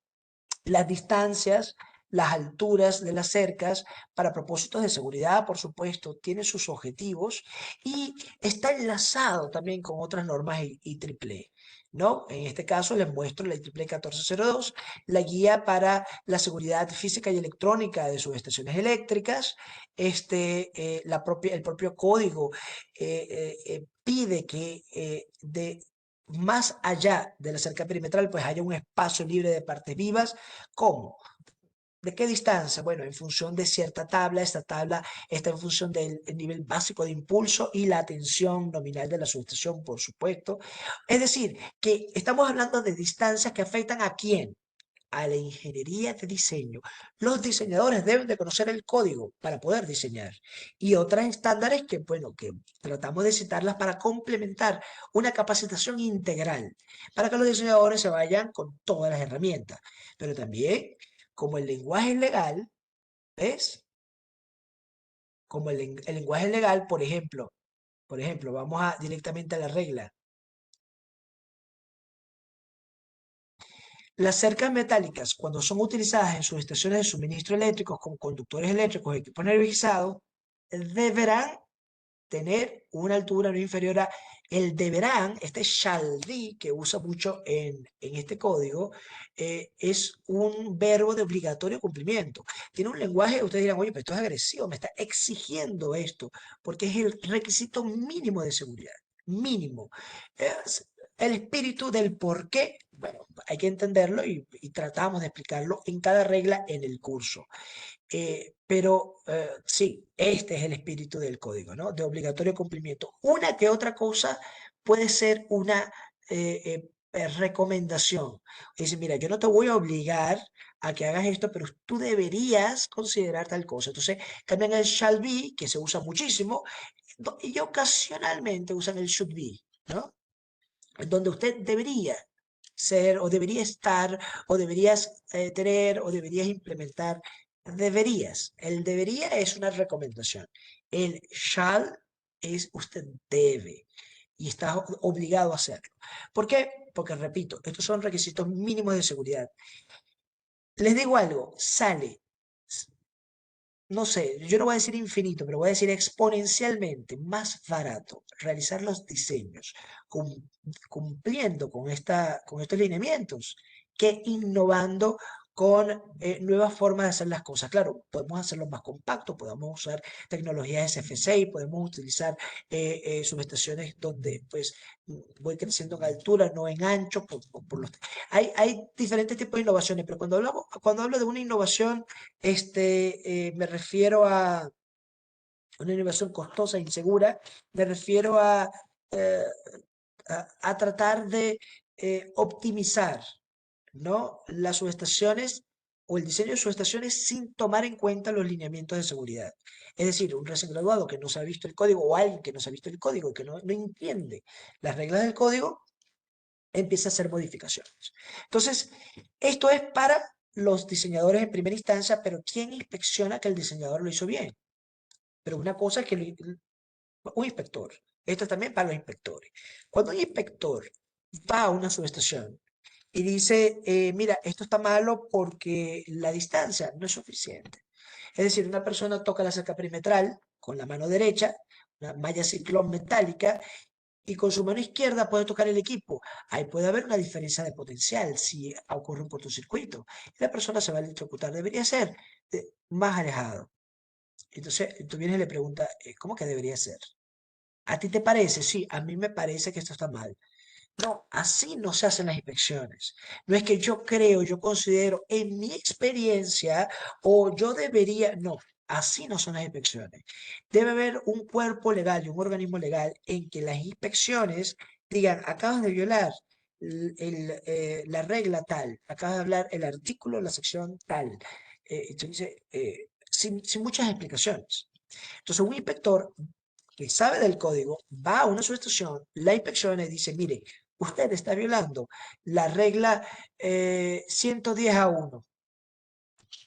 las distancias, las alturas de las cercas, para propósitos de seguridad, por supuesto, tiene sus objetivos y está enlazado también con otras normas IEEE. ¿no? En este caso les muestro la IEEE 1402, la guía para la seguridad física y electrónica de subestaciones eléctricas. El propio código pide que más allá de la cerca perimetral, pues haya un espacio libre de partes vivas. ¿Cómo? ¿De qué distancia? Bueno, en función de cierta tabla, esta tabla está en función del nivel básico de impulso y la tensión nominal de la subestación, por supuesto. Es decir, que estamos hablando de distancias que afectan ¿a quién? A la ingeniería de diseño. Los diseñadores deben de conocer el código para poder diseñar y otras estándares que, bueno, que tratamos de citarlas para complementar una capacitación integral, para que los diseñadores se vayan con todas las herramientas. Pero también, como el lenguaje es legal, ¿ves? Como el lenguaje es legal, por ejemplo, vamos directamente a la regla. Las cercas metálicas, cuando son utilizadas en subestaciones de suministro eléctrico como conductores eléctricos o equipos energizados, deberán tener una altura no inferior a el deberán, este shall be que usa mucho en este código, es un verbo de obligatorio cumplimiento. Tiene un lenguaje, ustedes dirán, oye, pero esto es agresivo, me está exigiendo esto, porque es el requisito mínimo de seguridad, mínimo. Es el espíritu del por qué, bueno, hay que entenderlo y tratamos de explicarlo en cada regla en el curso. Pero sí, este es el espíritu del código, ¿no? De obligatorio cumplimiento. Una que otra cosa puede ser una recomendación. Dice, mira, yo no te voy a obligar a que hagas esto, pero tú deberías considerar tal cosa. Entonces, cambian el shall be, que se usa muchísimo, y ocasionalmente usan el should be, ¿no? Donde usted debería ser o debería estar o deberías tener o deberías implementar. Deberías. El debería es una recomendación. El shall es usted debe y está obligado a hacerlo. ¿Por qué? Porque, repito, estos son requisitos mínimos de seguridad. Les digo algo, sale, no sé, yo no voy a decir infinito, pero voy a decir exponencialmente más barato realizar los diseños cum- cumpliendo con estos lineamientos que innovando con nuevas formas de hacer las cosas. Claro, podemos hacerlo más compacto, podemos usar tecnologías SF6, podemos utilizar subestaciones donde pues voy creciendo en altura, no en ancho, hay diferentes tipos de innovaciones, pero cuando hablo de una innovación me refiero a una innovación costosa e insegura, me refiero eh, a tratar de optimizar, ¿no? Las subestaciones o el diseño de subestaciones sin tomar en cuenta los lineamientos de seguridad. Es decir, un recién graduado que no se ha visto el código o alguien que no se ha visto el código, que no entiende las reglas del código, empieza a hacer modificaciones. Entonces, esto es para los diseñadores en primera instancia, pero ¿quién inspecciona que el diseñador lo hizo bien? Pero una cosa es que un inspector, esto es también para los inspectores. Cuando un inspector va a una subestación y dice, mira, esto está malo porque la distancia no es suficiente. Es decir, una persona toca la cerca perimetral con la mano derecha, una malla ciclón metálica, y con su mano izquierda puede tocar el equipo. Ahí puede haber una diferencia de potencial si ocurre un cortocircuito. Y la persona se va a electrocutar. Debería ser más alejado. Entonces, tú vienes y le preguntas, ¿cómo que debería ser? ¿A ti te parece? Sí, a mí me parece que esto está mal. No, así no se hacen las inspecciones. No es que yo creo, yo considero, en mi experiencia, o yo debería, no, así no son las inspecciones. Debe haber un cuerpo legal y un organismo legal en que las inspecciones digan, acabas de violar la regla tal, acabas de hablar el artículo, la sección tal. Entonces, sin muchas explicaciones. Entonces, un inspector que sabe del código va a una subestación, la inspecciona y dice, mire, usted está violando la regla 110A1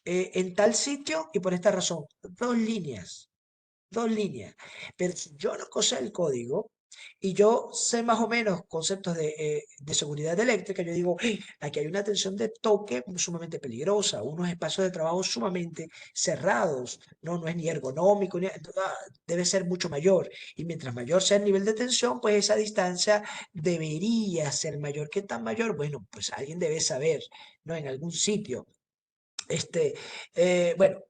en tal sitio y por esta razón. Dos líneas, dos líneas. Pero si yo no sé el código, y yo sé más o menos conceptos de seguridad eléctrica, yo digo, "Hey, aquí hay una tensión de toque sumamente peligrosa, unos espacios de trabajo sumamente cerrados, no, no es ni ergonómico, debe ser mucho mayor. Y mientras mayor sea el nivel de tensión, pues esa distancia debería ser mayor. ¿Qué tan mayor? Bueno, pues alguien debe saber, ¿no? En algún sitio. Este, bueno,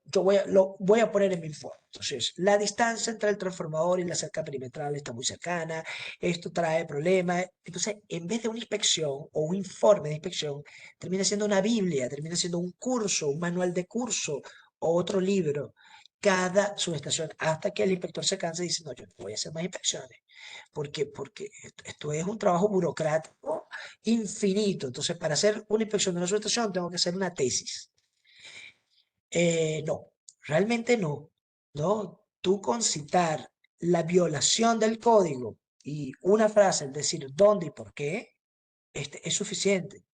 lo voy a poner en mi informe. Entonces, la distancia entre el transformador y la cerca perimetral está muy cercana. Esto trae problemas. Entonces, en vez de una inspección o un informe de inspección, termina siendo una Biblia, termina siendo un curso, un manual de curso o otro libro. Cada subestación, hasta que el inspector se canse y dice, no, yo no voy a hacer más inspecciones. Porque esto es un trabajo burocrático infinito. Entonces, para hacer una inspección de una subestación, tengo que hacer una tesis. No, realmente no, ¿no? Tú con citar la violación del código y una frase, es decir, dónde y por qué, es suficiente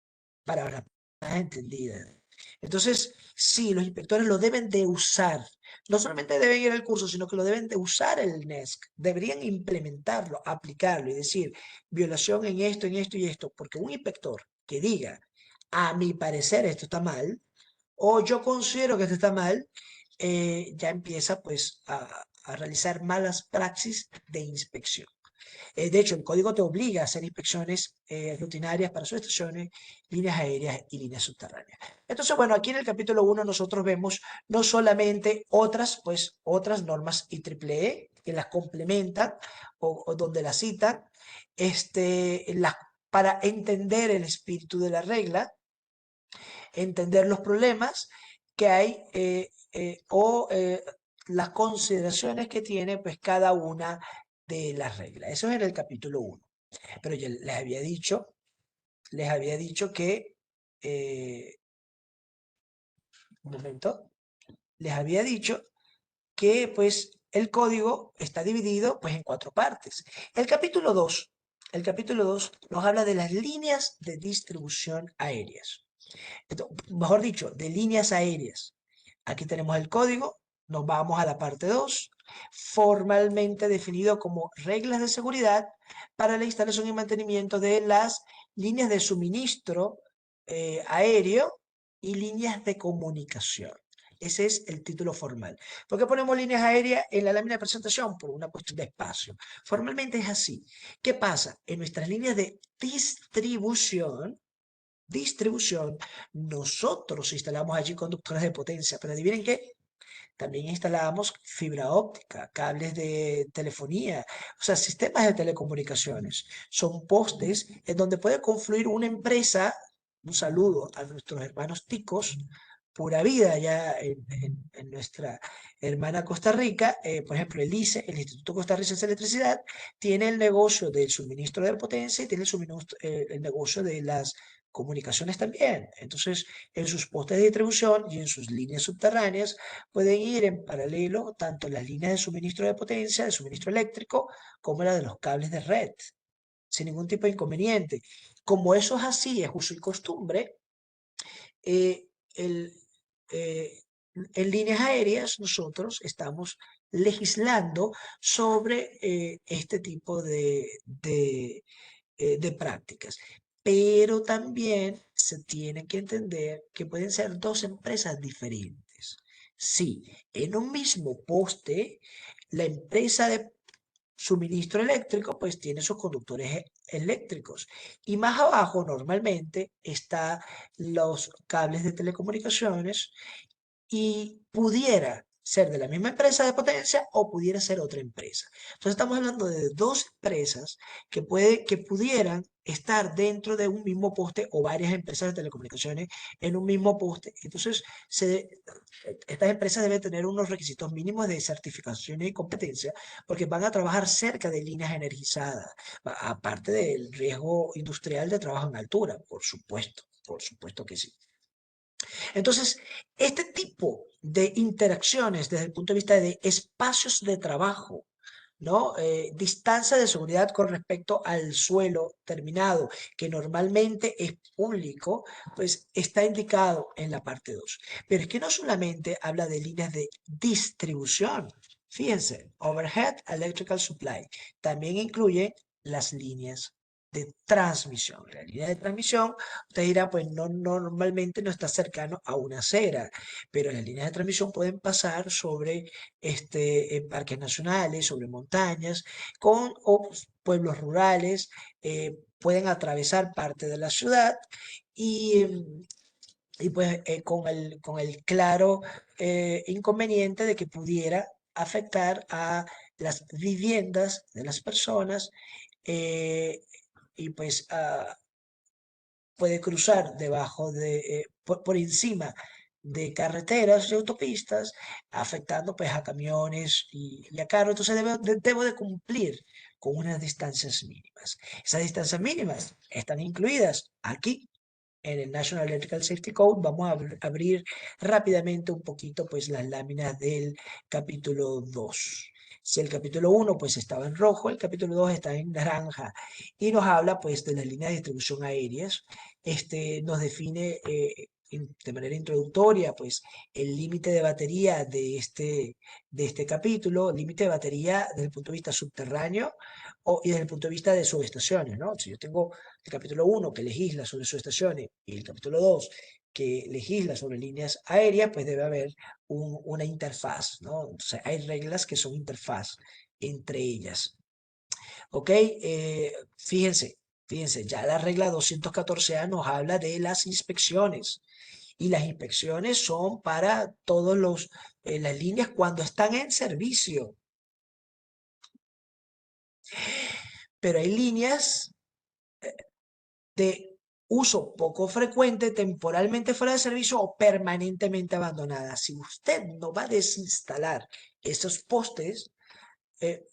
para la más entendida. Entonces, sí, los inspectores lo deben de usar. No solamente deben ir al curso, sino que lo deben de usar el NESC. Deberían implementarlo, aplicarlo y decir, violación en esto y esto. Porque un inspector que diga, a mi parecer esto está mal, o yo considero que esto está mal, ya empieza pues a realizar malas praxis de inspección. De hecho, el código te obliga a hacer inspecciones rutinarias para subestaciones, líneas aéreas y líneas subterráneas. Entonces, bueno, aquí en el capítulo 1 nosotros vemos no solamente otras normas IEEE que las complementan o donde las citan, para entender el espíritu de la regla, entender los problemas que hay o las consideraciones que tiene pues cada una de las reglas. Eso es en el capítulo 1. Pero yo les había dicho que, un momento, les había dicho que pues el código está dividido pues en cuatro partes. El capítulo 2, nos habla de las líneas de distribución aéreas. Mejor dicho, de líneas aéreas. Aquí tenemos el código, nos vamos a la parte 2, formalmente definido como reglas de seguridad para la instalación y mantenimiento de las líneas de suministro aéreo y líneas de comunicación. Ese es el título formal. ¿Por qué ponemos líneas aéreas en la lámina de presentación? Por una cuestión de espacio. Formalmente es así. ¿Qué pasa? En nuestras líneas de distribución, nosotros instalamos allí conductores de potencia, pero adivinen qué, también instalamos fibra óptica, cables de telefonía, o sea, sistemas de telecomunicaciones. Son postes en donde puede confluir una empresa. Un saludo a nuestros hermanos ticos, pura vida ya en nuestra hermana Costa Rica. Por ejemplo, el ICE, el Instituto Costarricense de Electricidad, tiene el negocio del suministro de potencia y tiene el negocio de las comunicaciones también. Entonces, en sus postes de distribución y en sus líneas subterráneas pueden ir en paralelo tanto las líneas de suministro de potencia, de suministro eléctrico, como las de los cables de red, sin ningún tipo de inconveniente. Como eso es así, es uso y costumbre, eh, el, eh, en líneas aéreas nosotros estamos legislando sobre este tipo de prácticas. Pero también se tiene que entender que pueden ser dos empresas diferentes. Sí, en un mismo poste, la empresa de suministro eléctrico pues tiene sus conductores eléctricos y más abajo normalmente están los cables de telecomunicaciones y pudiera ser de la misma empresa de potencia o pudiera ser otra empresa. Entonces estamos hablando de dos empresas que pudieran estar dentro de un mismo poste o varias empresas de telecomunicaciones en un mismo poste. Entonces, estas empresas deben tener unos requisitos mínimos de certificación y competencia porque van a trabajar cerca de líneas energizadas, aparte del riesgo industrial de trabajo en altura, por supuesto que sí. Entonces, este tipo de interacciones desde el punto de vista de espacios de trabajo, ¿no? Distancia de seguridad con respecto al suelo terminado, que normalmente es público, pues está indicado en la parte 2. Pero es que no solamente habla de líneas de distribución, Fíjense, Overhead Electrical Supply también incluye las líneas de transmisión. La línea de transmisión, usted dirá, pues no, normalmente no está cercano a una acera, pero las líneas de transmisión pueden pasar sobre en parques nacionales, sobre montañas, o pueblos rurales, pueden atravesar parte de la ciudad y, y pues con el claro inconveniente de que pudiera afectar a las viviendas de las personas eh, y pues puede cruzar debajo por encima de carreteras y autopistas, afectando pues a camiones y a carros. Entonces debo de cumplir con unas distancias mínimas. Esas distancias mínimas están incluidas aquí en el National Electrical Safety Code. Vamos a abrir rápidamente un poquito pues las láminas del capítulo 2. Si el capítulo 1 pues estaba en rojo, el capítulo 2 está en naranja y nos habla pues de las líneas de distribución aéreas. Nos define de manera introductoria pues el límite de batería de este capítulo, límite de batería desde el punto de vista subterráneo y desde el punto de vista de subestaciones, ¿no? Si yo tengo el capítulo 1 que legisla sobre subestaciones y el capítulo 2 que legisla sobre líneas aéreas, pues debe haber una interfaz, ¿no? Entonces hay reglas que son interfaz entre ellas. ¿Ok? Fíjense, ya la regla 214A nos habla de las inspecciones. Y las inspecciones son para todos las líneas cuando están en servicio. Pero hay líneas de uso poco frecuente, temporalmente fuera de servicio o permanentemente abandonada. Si usted no va a desinstalar esos postes, eh,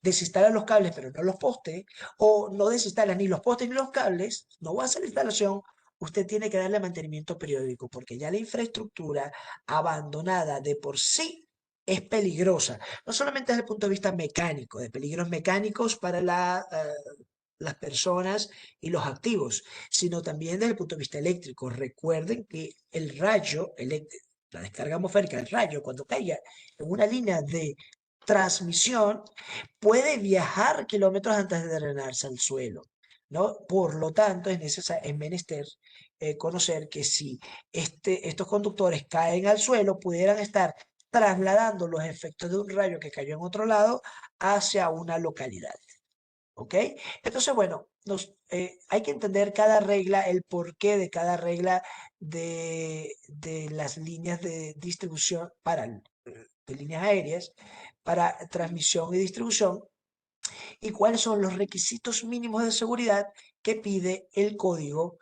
desinstala los cables pero no los postes, o no desinstala ni los postes ni los cables, no va a hacer la instalación, usted tiene que darle mantenimiento periódico porque ya la infraestructura abandonada de por sí es peligrosa, no solamente desde el punto de vista mecánico, de peligros mecánicos para las personas y los activos, sino también desde el punto de vista eléctrico. Recuerden que el rayo eléctrico, la descarga atmosférica, el rayo, cuando caiga en una línea de transmisión, puede viajar kilómetros antes de drenarse al suelo, ¿no? Por lo tanto, es menester conocer que si estos conductores caen al suelo, pudieran estar trasladando los efectos de un rayo que cayó en otro lado hacia una localidad. ¿Ok? Entonces, bueno, hay que entender cada regla, el porqué de cada regla de las líneas de distribución de líneas aéreas para transmisión y distribución y cuáles son los requisitos mínimos de seguridad que pide el código.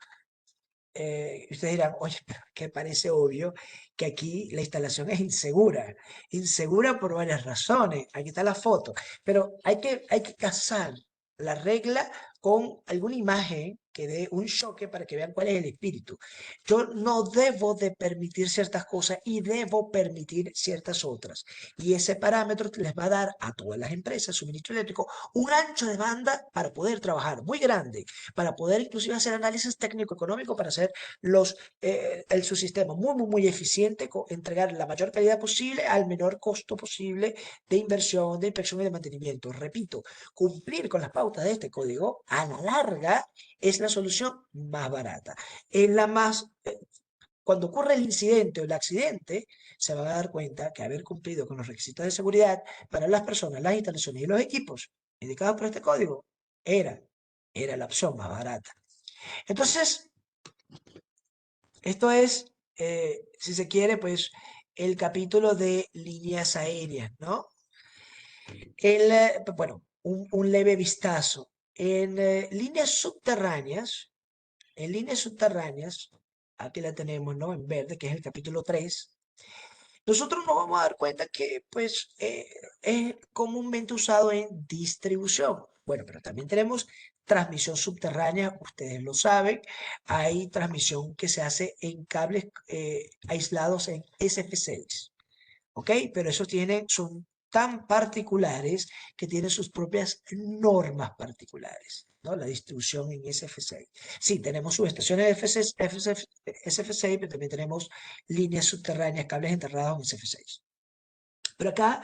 Ustedes dirán, oye, pero que parece obvio que aquí la instalación es insegura, insegura por varias razones. Aquí está la foto, pero hay que casar la regla con alguna imagen que dé un choque para que vean cuál es el espíritu. Yo no debo de permitir ciertas cosas y debo permitir ciertas otras. Y ese parámetro les va a dar a todas las empresas, suministro eléctrico, un ancho de banda para poder trabajar muy grande, para poder inclusive hacer análisis técnico-económico, para hacer el subsistema muy eficiente, entregar la mayor calidad posible al menor costo posible de inversión, de inspección y de mantenimiento. Repito, cumplir con las pautas de este código a la larga es la solución más barata. Es la más, cuando ocurre el incidente o el accidente, se va a dar cuenta que haber cumplido con los requisitos de seguridad para las personas, las instalaciones y los equipos indicados por este código era, era la opción más barata. Entonces, esto es, si se quiere, pues el capítulo de líneas aéreas, ¿no? Bueno, un leve vistazo. En líneas subterráneas, aquí la tenemos, ¿no? En verde, que es el capítulo 3. Nosotros nos vamos a dar cuenta que, pues, es comúnmente usado en distribución. Bueno, pero también tenemos transmisión subterránea, ustedes lo saben. Hay transmisión que se hace en cables aislados en SF6. ¿Ok? Pero esos son tan particulares que tienen sus propias normas particulares, ¿no? La distribución en SF6. Sí, tenemos subestaciones de SF6, pero también tenemos líneas subterráneas, cables enterrados en SF6. Pero acá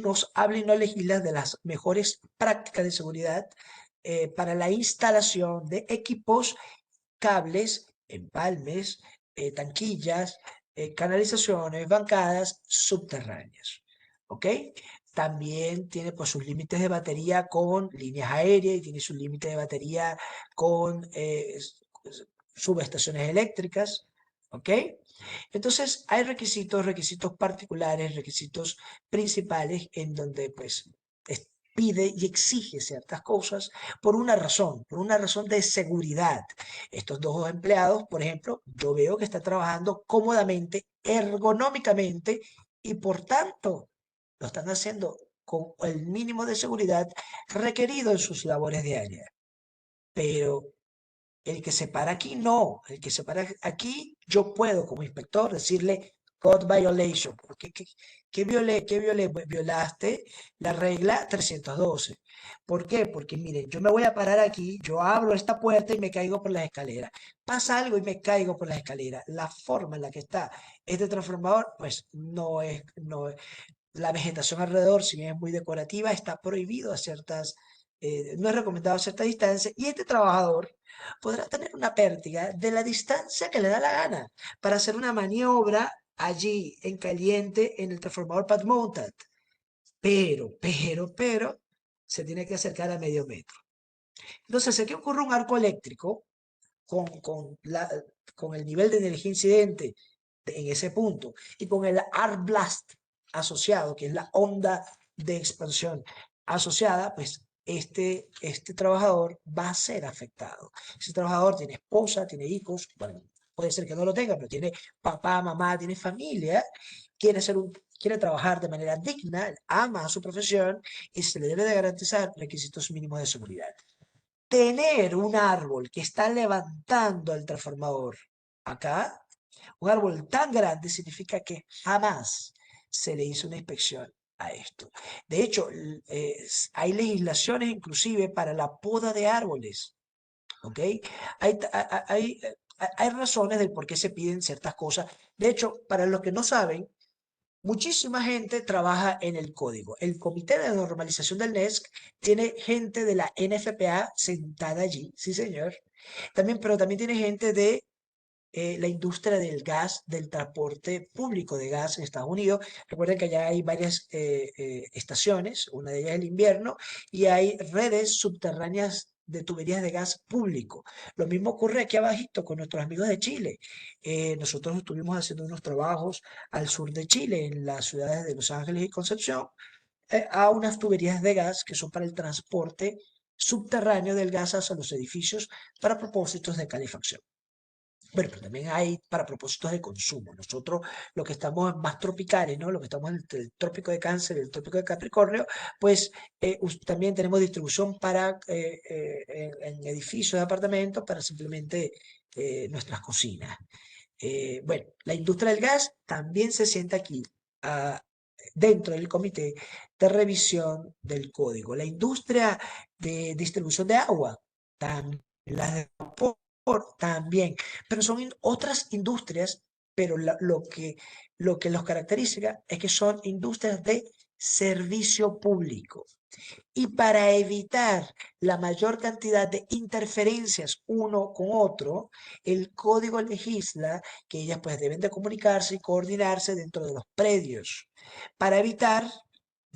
nos habla y nos legisla de las mejores prácticas de seguridad para la instalación de equipos, cables, empalmes, tanquillas, canalizaciones, bancadas subterráneas. ¿Ok? También tiene pues sus límites de batería con líneas aéreas y tiene sus límites de batería con subestaciones eléctricas. ¿Ok? Entonces, hay requisitos particulares, requisitos principales en donde pues pide y exige ciertas cosas por una razón de seguridad. Estos dos empleados, por ejemplo, yo veo que están trabajando cómodamente, ergonómicamente y por tanto lo están haciendo con el mínimo de seguridad requerido en sus labores diarias. Pero el que se para aquí no, el que se para aquí yo puedo como inspector decirle code violation, porque ¿qué violé? Pues violaste la regla 312. ¿Por qué? Porque miren, yo me voy a parar aquí, yo abro esta puerta y me caigo por las escaleras. Pasa algo y me caigo por las escaleras. La forma en la que está este transformador, pues no es, la vegetación alrededor, si bien es muy decorativa, está prohibido a ciertas, no es recomendado a cierta distancia, y este trabajador podrá tener una pértiga de la distancia que le da la gana para hacer una maniobra allí en caliente en el transformador pad mounted. Pero, se tiene que acercar a medio metro. Entonces, si aquí ocurre un arco eléctrico con el nivel de energía incidente en ese punto y con el arc blast asociado, que es la onda de expansión asociada, pues este trabajador va a ser afectado. Ese trabajador tiene esposa, tiene hijos, bueno, puede ser que no lo tenga, pero tiene papá, mamá, tiene familia, quiere trabajar de manera digna, ama a su profesión y se le debe de garantizar requisitos mínimos de seguridad. Tener un árbol que está levantando el transformador acá, un árbol tan grande, significa que jamás se le hizo una inspección a esto. De hecho, hay legislaciones inclusive para la poda de árboles. ¿Ok? Hay razones del por qué se piden ciertas cosas. De hecho, para los que no saben, muchísima gente trabaja en el código. El Comité de Normalización del NESC tiene gente de la NFPA sentada allí, sí señor. También, pero también tiene gente de la industria del gas, del transporte público de gas en Estados Unidos. Recuerden que allá hay varias estaciones, una de ellas es el invierno, y hay redes subterráneas de tuberías de gas público. Lo mismo ocurre aquí abajito con nuestros amigos de Chile. Nosotros estuvimos haciendo unos trabajos al sur de Chile, en las ciudades de Los Ángeles y Concepción, a unas tuberías de gas que son para el transporte subterráneo del gas hacia los edificios para propósitos de calefacción. Bueno, pero también hay para propósitos de consumo. Nosotros, lo que estamos más tropicales, ¿no? Lo que estamos entre el trópico de Cáncer y el trópico de Capricornio, pues también tenemos distribución para en edificios de apartamentos para simplemente nuestras cocinas. Bueno, la industria del gas también se sienta aquí, ah, dentro del comité de revisión del código. La industria de distribución de agua, también las de vapor, también, pero son otras industrias, pero lo que los caracteriza es que son industrias de servicio público. Y para evitar la mayor cantidad de interferencias uno con otro, el código legisla que ellas pues deben de comunicarse y coordinarse dentro de los predios para evitar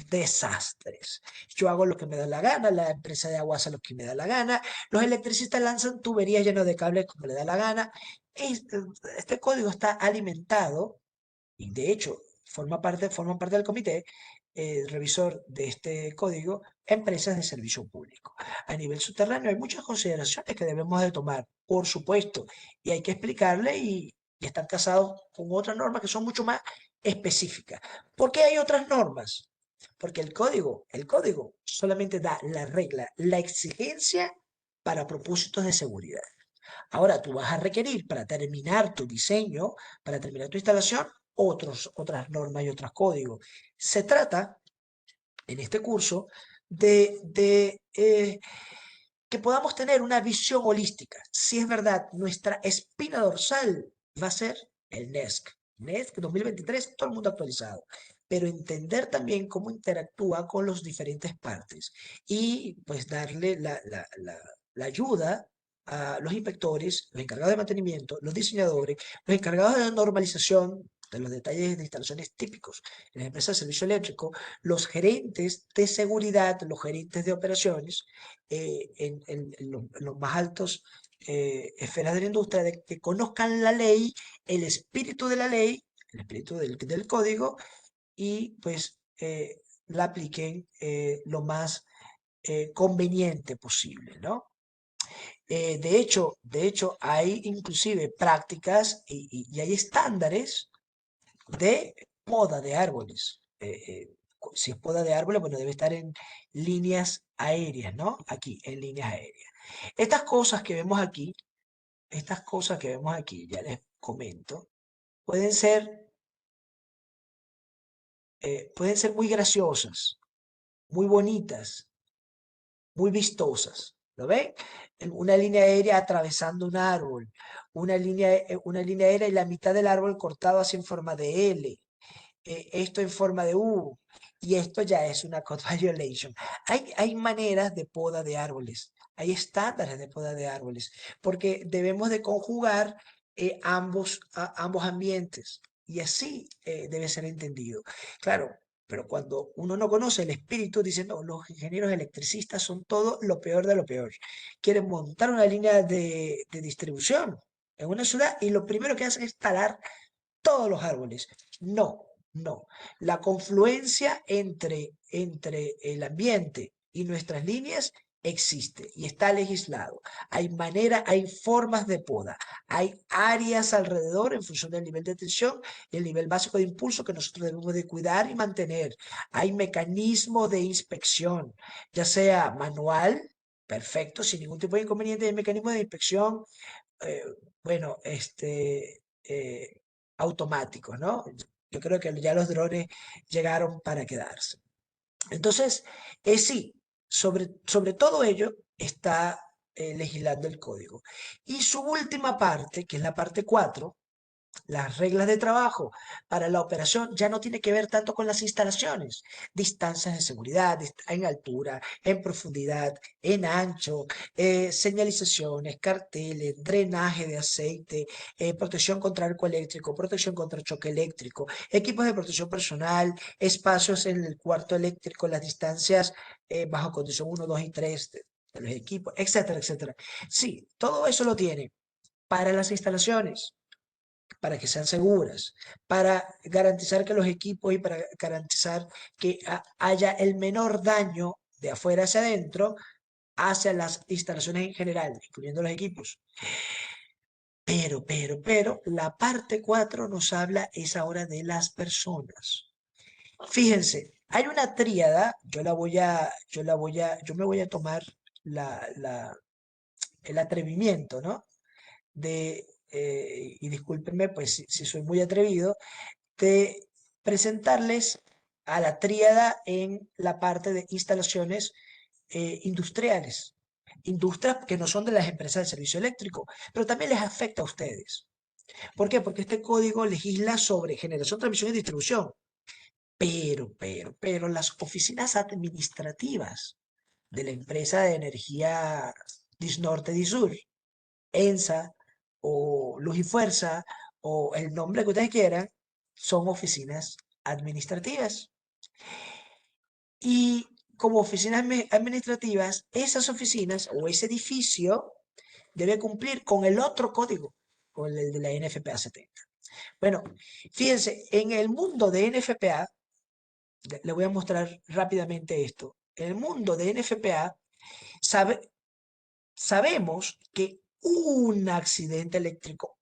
desastres. Yo hago lo que me da la gana, la empresa de agua hace lo que me da la gana, los electricistas lanzan tuberías llenas de cables como le da la gana. Este código está alimentado y de hecho forman parte del comité revisor de este código empresas de servicio público. A nivel subterráneo hay muchas consideraciones que debemos de tomar, por supuesto, y hay que explicarle y están casados con otras normas que son mucho más específicas. ¿Por qué hay otras normas? Porque el código solamente da la regla, la exigencia para propósitos de seguridad. Ahora tú vas a requerir para terminar tu diseño, para terminar tu instalación, otras normas y otros códigos. Se trata, en este curso, de que podamos tener una visión holística. Si es verdad, nuestra espina dorsal va a ser el NESC. NESC 2023, todo el mundo actualizado. pero entender también cómo interactúa con las diferentes partes y pues darle la ayuda a los inspectores, los encargados de mantenimiento, los diseñadores, los encargados de normalización de los detalles de instalaciones típicos en las empresas de servicio eléctrico, los gerentes de seguridad, los gerentes de operaciones, en los más altos esferas de la industria, de que conozcan la ley, el espíritu de la ley, el espíritu del código y pues la apliquen lo más conveniente posible, ¿no? De hecho, hay inclusive prácticas y hay estándares de poda de árboles. Si es poda de árboles, bueno, debe estar en líneas aéreas, ¿no? Aquí, en líneas aéreas. Estas cosas que vemos aquí, estas cosas que vemos aquí, ya les comento, pueden ser muy graciosas, muy bonitas, muy vistosas. ¿Lo ven? Una línea aérea atravesando un árbol, una línea aérea y la mitad del árbol cortado así en forma de L, esto en forma de U, y esto ya es una code violation. Hay maneras de poda de árboles, hay estándares de poda de árboles, porque debemos de conjugar ambos ambientes, y así debe ser entendido. Claro, pero cuando uno no conoce el espíritu, dicen, no, los ingenieros electricistas son todo lo peor de lo peor. Quieren montar una línea de distribución en una ciudad y lo primero que hacen es talar todos los árboles. No, no. La confluencia entre el ambiente y nuestras líneas existe y está legislado. Hay formas de poda, hay áreas alrededor en función del nivel de tensión y el nivel básico de impulso que nosotros debemos de cuidar y mantener. Hay mecanismos de inspección, ya sea manual, perfecto, sin ningún tipo de inconveniente, hay mecanismos de inspección eh, bueno, automáticos, ¿no? Yo creo que ya los drones llegaron para quedarse. Entonces, sí, sobre todo ello está legislando el código. Y su última parte, que es la parte 4, las reglas de trabajo para la operación ya no tiene que ver tanto con las instalaciones, distancias de seguridad en altura, en profundidad, en ancho, señalizaciones, carteles, drenaje de aceite, protección contra arco eléctrico, protección contra choque eléctrico, equipos de protección personal, espacios en el cuarto eléctrico, las distancias bajo condición 1, 2 y 3 de los equipos, etcétera, etcétera. Sí, todo eso lo tiene para las instalaciones, para que sean seguras, para garantizar que los equipos y para garantizar que haya el menor daño de afuera hacia adentro hacia las instalaciones en general, incluyendo los equipos. Pero, la parte 4 nos habla es ahora de las personas. Fíjense, hay una tríada, yo me voy a tomar el atrevimiento, ¿no? Y discúlpenme, pues si soy muy atrevido, de presentarles a la tríada en la parte de instalaciones industriales. Industrias que no son de las empresas de servicio eléctrico, pero también les afecta a ustedes. ¿Por qué? Porque este código legisla sobre generación, transmisión y distribución. Pero las oficinas administrativas de la empresa de energía Disnorte Disur, ENSA o Luz y Fuerza o el nombre que ustedes quieran, son oficinas administrativas. Y como oficinas administrativas, esas oficinas o ese edificio debe cumplir con el otro código, con el de la NFPA 70. Bueno, fíjense, en el mundo de NFPA, le voy a mostrar rápidamente esto. En el mundo de NFPA, sabemos que un accidente eléctrico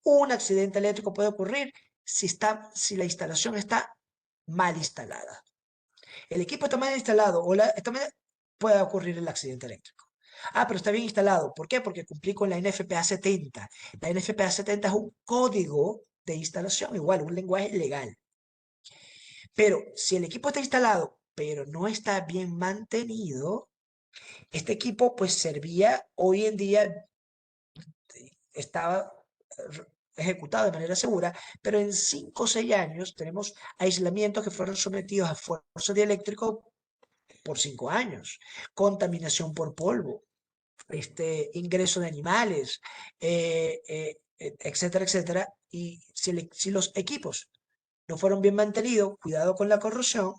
puede ocurrir si la instalación está mal instalada. El equipo está mal instalado puede ocurrir el accidente eléctrico. Pero está bien instalado. ¿Por qué? Porque cumplí con la NFPA 70. La NFPA 70 es un código de instalación, igual, un lenguaje legal. Pero si el equipo está instalado, pero no está bien mantenido, este equipo pues servía hoy en día, estaba ejecutado de manera segura, pero en 5 o 6 años tenemos aislamientos que fueron sometidos a fuerza dieléctrico por 5 años, contaminación por polvo, ingreso de animales, etcétera, etcétera. Y si los equipos no fueron bien mantenidos, cuidado con la corrosión,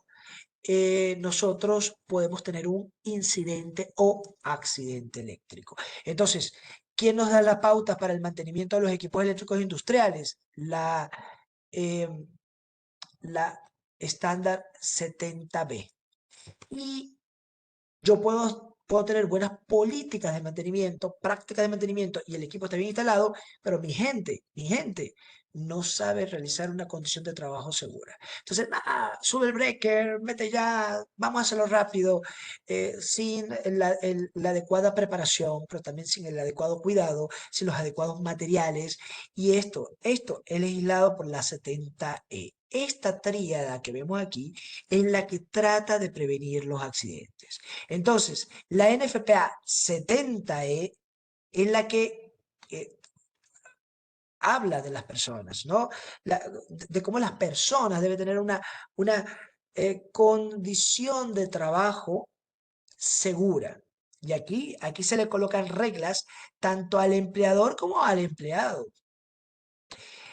nosotros podemos tener un incidente o accidente eléctrico. Entonces, ¿quién nos da las pautas para el mantenimiento de los equipos eléctricos industriales? Eh, la estándar 70B. Y yo puedo tener buenas políticas de mantenimiento, prácticas de mantenimiento y el equipo está bien instalado, pero mi gente no sabe realizar una condición de trabajo segura. Entonces, sube el breaker, mete ya, vamos a hacerlo rápido, sin la adecuada preparación, pero también sin el adecuado cuidado, sin los adecuados materiales. Y esto es legislado por la 70E. Esta tríada que vemos aquí es la que trata de prevenir los accidentes. Entonces, la NFPA 70E es la que habla de las personas, ¿no? De cómo las personas deben tener una condición de trabajo segura. Y aquí se le colocan reglas tanto al empleador como al empleado.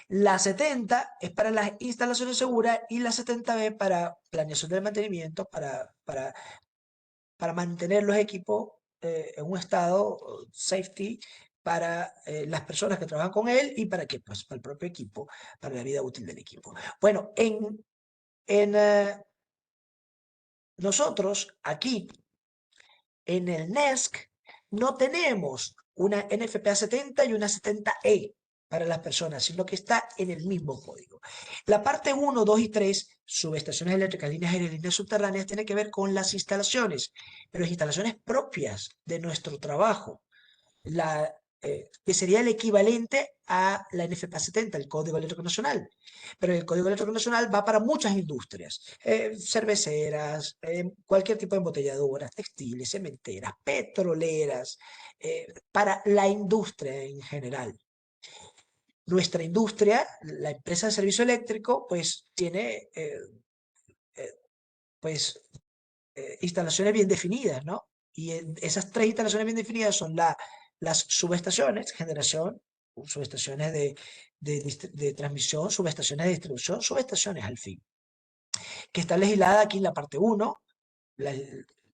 La 70 es para las instalaciones seguras y la 70B para planeación del mantenimiento, para mantener los equipos en un estado safety para las personas que trabajan con él y para que, pues, para el propio equipo, para la vida útil del equipo. Bueno, en nosotros aquí en el NESC no tenemos una NFPA 70 y una 70E para las personas, sino que está en el mismo código. La parte 1, 2 y 3, subestaciones eléctricas, líneas aéreas, líneas subterráneas, tiene que ver con las instalaciones, pero las instalaciones propias de nuestro trabajo, que sería el equivalente a la NFPA 70, el Código Eléctrico Nacional. Pero el Código Eléctrico Nacional va para muchas industrias, cerveceras, cualquier tipo de embotelladoras, textiles, cementeras, petroleras, para la industria en general. Nuestra industria, la empresa de servicio eléctrico, pues tiene eh, pues, instalaciones bien definidas, ¿no? Y esas tres instalaciones bien definidas son las subestaciones, generación, subestaciones de transmisión, subestaciones de distribución, subestaciones al fin, que está legislada aquí en la parte 1, la,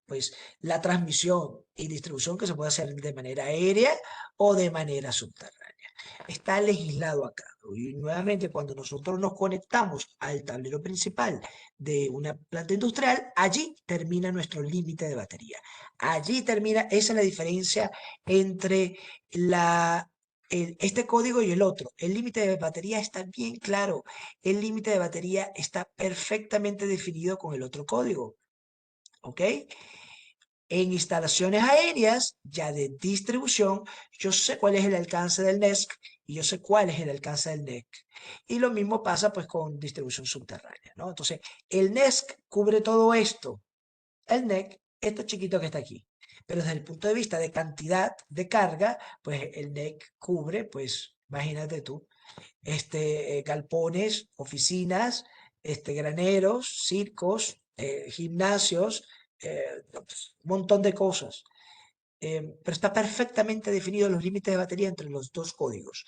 pues la transmisión y distribución que se puede hacer de manera aérea o de manera subterránea. Está legislado acá. Y nuevamente, cuando nosotros nos conectamos al tablero principal de una planta industrial, allí termina nuestro límite de batería. Allí termina, esa es la diferencia entre este código y el otro. El límite de batería está bien claro. El límite de batería está perfectamente definido con el otro código. ¿Ok? En instalaciones aéreas, ya de distribución, yo sé cuál es el alcance del NESC y yo sé cuál es el alcance del NEC. Y lo mismo pasa pues con distribución subterránea, ¿no? Entonces, el NESC cubre todo esto. El NEC, esto chiquito que está aquí. Pero desde el punto de vista de cantidad de carga, pues el NEC cubre, pues imagínate tú, galpones, oficinas, graneros, circos, gimnasios, un montón de cosas. Pero está perfectamente definido los límites de batería entre los dos códigos.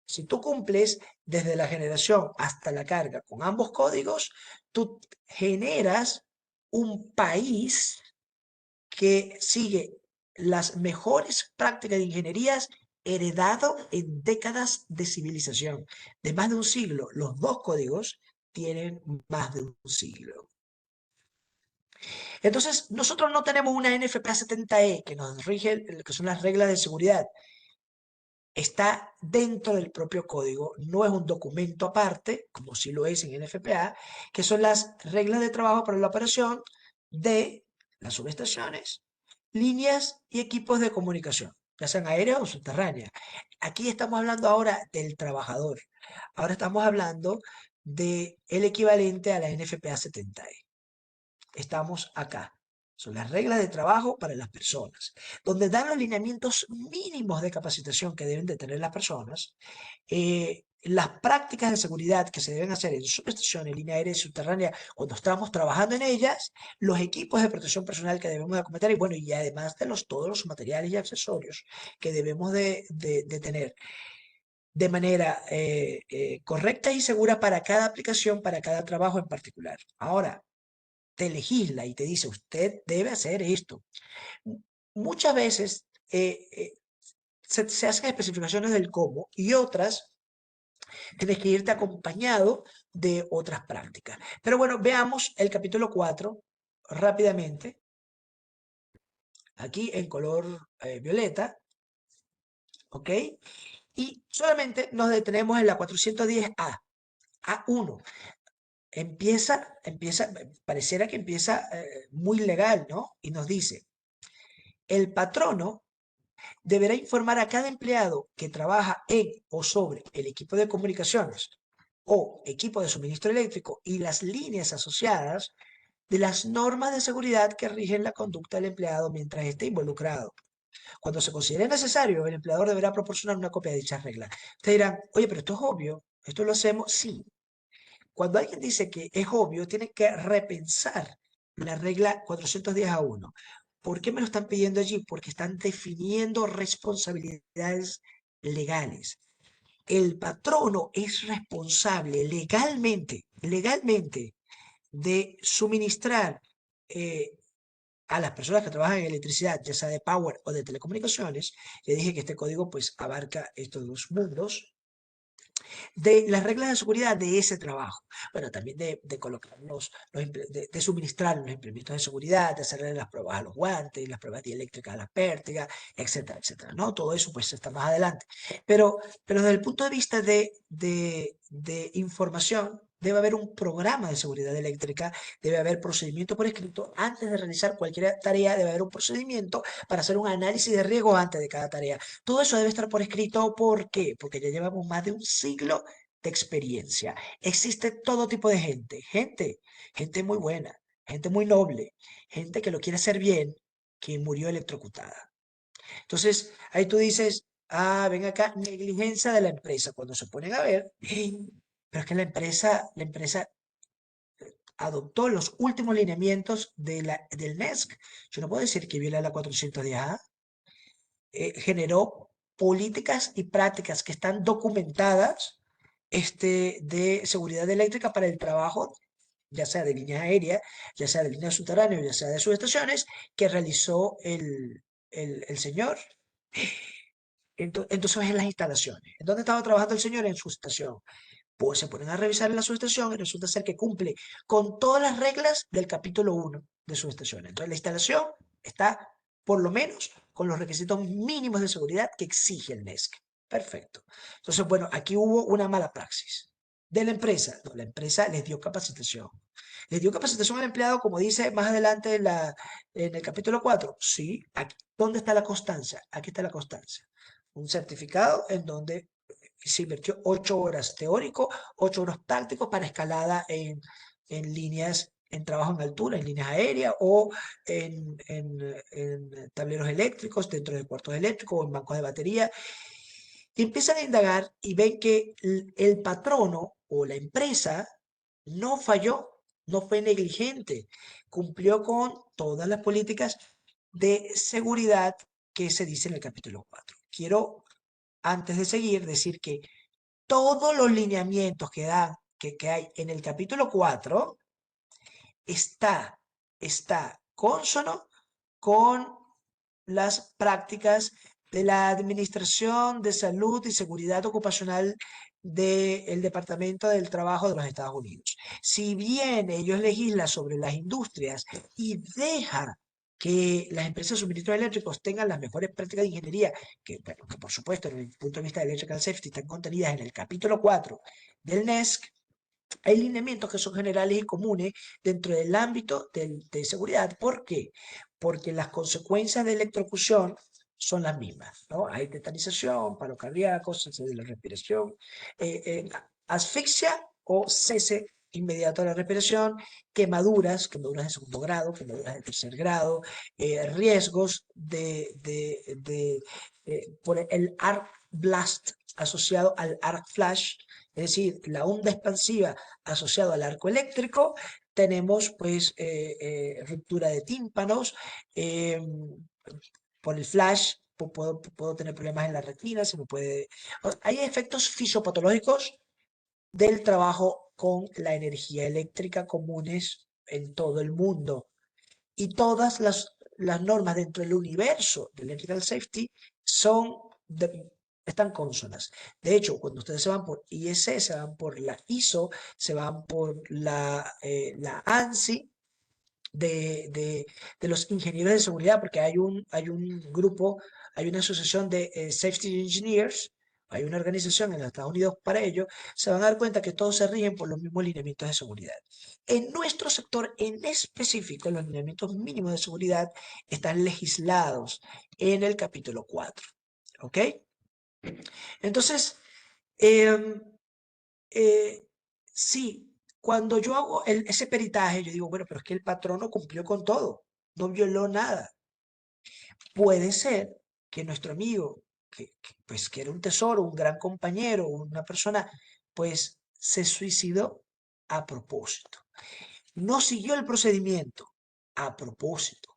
Si tú cumples desde la generación hasta la carga con ambos códigos, tú generas un país que sigue las mejores prácticas de ingenierías heredado en décadas de civilización, de más de un siglo. Los dos códigos tienen más de un siglo. Entonces, nosotros no tenemos una NFPA 70E que nos rige lo que son las reglas de seguridad. Está dentro del propio código, no es un documento aparte, como sí lo es en NFPA, que son las reglas de trabajo para la operación de las subestaciones, líneas y equipos de comunicación, ya sean aéreas o subterráneas. Aquí estamos hablando ahora del trabajador. Ahora estamos hablando del equivalente a la NFPA 70E. Estamos acá. Son las reglas de trabajo para las personas, donde dan los lineamientos mínimos de capacitación que deben de tener las personas, las prácticas de seguridad que se deben hacer en subestaciones, línea aérea y subterránea, cuando estamos trabajando en ellas, los equipos de protección personal que debemos de acometer y bueno, y además de todos los materiales y accesorios que debemos de tener de manera correcta y segura para cada aplicación, para cada trabajo en particular. Ahora, te legisla y te dice, usted debe hacer esto. Muchas veces se hacen especificaciones del cómo y otras tienes que irte acompañado de otras prácticas. Pero bueno, veamos el capítulo 4 rápidamente, aquí en color violeta, ¿ok? Y solamente nos detenemos en la 410A, A1. Pareciera que empieza muy legal, ¿no? Y nos dice, el patrono deberá informar a cada empleado que trabaja en o sobre el equipo de comunicaciones o equipo de suministro eléctrico y las líneas asociadas de las normas de seguridad que rigen la conducta del empleado mientras esté involucrado. Cuando se considere necesario, el empleador deberá proporcionar una copia de dichas reglas. Ustedes dirán, oye, pero esto es obvio, esto lo hacemos, sí. Cuando alguien dice que es obvio, tiene que repensar la regla 410A1. ¿Por qué me lo están pidiendo allí? Porque están definiendo responsabilidades legales. El patrono es responsable legalmente, de suministrar a las personas que trabajan en electricidad, ya sea de power o de telecomunicaciones. Le dije que este código pues abarca estos dos mundos de las reglas de seguridad de ese trabajo. Bueno, también de colocar de suministrar los implementos de seguridad, de hacerle las pruebas a los guantes, las pruebas dieléctricas a las pértigas, etcétera, etcétera, ¿no? Todo eso pues está más adelante. Pero desde el punto de vista de información, debe haber un programa de seguridad eléctrica, debe haber procedimiento por escrito. Antes de realizar cualquier tarea, debe haber un procedimiento para hacer un análisis de riesgo antes de cada tarea. Todo eso debe estar por escrito. ¿Por qué? Porque ya llevamos más de un siglo de experiencia. Existe todo tipo de gente muy buena, gente muy noble, gente que lo quiere hacer bien, que murió electrocutada. Entonces, ahí tú dices, ah, ven acá, negligencia de la empresa. Cuando se ponen a ver, pero es que la empresa adoptó los últimos lineamientos del NESC. Yo no puedo decir que viola la 410A. Generó políticas y prácticas que están documentadas de seguridad eléctrica para el trabajo, ya sea de líneas aéreas, ya sea de líneas subterráneas, ya sea de subestaciones, que realizó el señor. Entonces, en las instalaciones. ¿En dónde estaba trabajando el señor? En su estación. Pues se ponen a revisar en la subestación y resulta ser que cumple con todas las reglas del capítulo 1 de subestación. Entonces la instalación está por lo menos con los requisitos mínimos de seguridad que exige el NESC. Perfecto. Entonces, bueno, aquí hubo una mala praxis. De la empresa, no, la empresa les dio capacitación. Les dio capacitación al empleado, como dice más adelante en el capítulo 4. Sí, aquí, ¿dónde está la constancia? Aquí está la constancia. Un certificado en donde se invirtió 8 horas teórico, 8 horas práctico para escalada en líneas, en trabajo en altura, en líneas aéreas o en tableros eléctricos, dentro de cuartos eléctricos o en bancos de batería. Y empiezan a indagar y ven que el patrono o la empresa no falló, no fue negligente, cumplió con todas las políticas de seguridad que se dice en el capítulo 4. Quiero, antes de seguir, decir que todos los lineamientos que hay en el capítulo 4 está consono con las prácticas de la Administración de Salud y Seguridad Ocupacional del Departamento del Trabajo de los Estados Unidos. Si bien ellos legislan sobre las industrias y deja que las empresas de suministros eléctricos tengan las mejores prácticas de ingeniería, bueno, que por supuesto, desde el punto de vista de Electrical Safety, están contenidas en el capítulo 4 del NESC. Hay lineamientos que son generales y comunes dentro del ámbito de seguridad. ¿Por qué? Porque las consecuencias de electrocución son las mismas, ¿no? Hay tetanización, paro cardíaco, cese de la respiración, asfixia o cese inmediato de la respiración, quemaduras de segundo grado, quemaduras de tercer grado, riesgos por el blast asociado al arc flash, es decir, la onda expansiva asociado al arco eléctrico, tenemos pues ruptura de tímpanos, eh, por el flash puedo tener problemas en la retina, se me puede... Hay efectos fisiopatológicos del trabajo con la energía eléctrica comunes en todo el mundo. Y todas las normas dentro del universo del Electrical Safety son están consonas. De hecho, cuando ustedes se van por IEC, se van por la ISO, se van por la ANSI, de los ingenieros de seguridad, porque hay un grupo, hay una asociación de Safety Engineers, hay una organización en los Estados Unidos para ello, se van a dar cuenta que todos se rigen por los mismos lineamientos de seguridad. En nuestro sector en específico, los lineamientos mínimos de seguridad están legislados en el capítulo 4. ¿Ok? Entonces, eh, sí, cuando yo hago ese peritaje, yo digo, bueno, pero es que el patrón no cumplió con todo, no violó nada. Puede ser que nuestro amigo, pues que era un tesoro, un gran compañero, una persona, pues se suicidó a propósito. No siguió el procedimiento a propósito.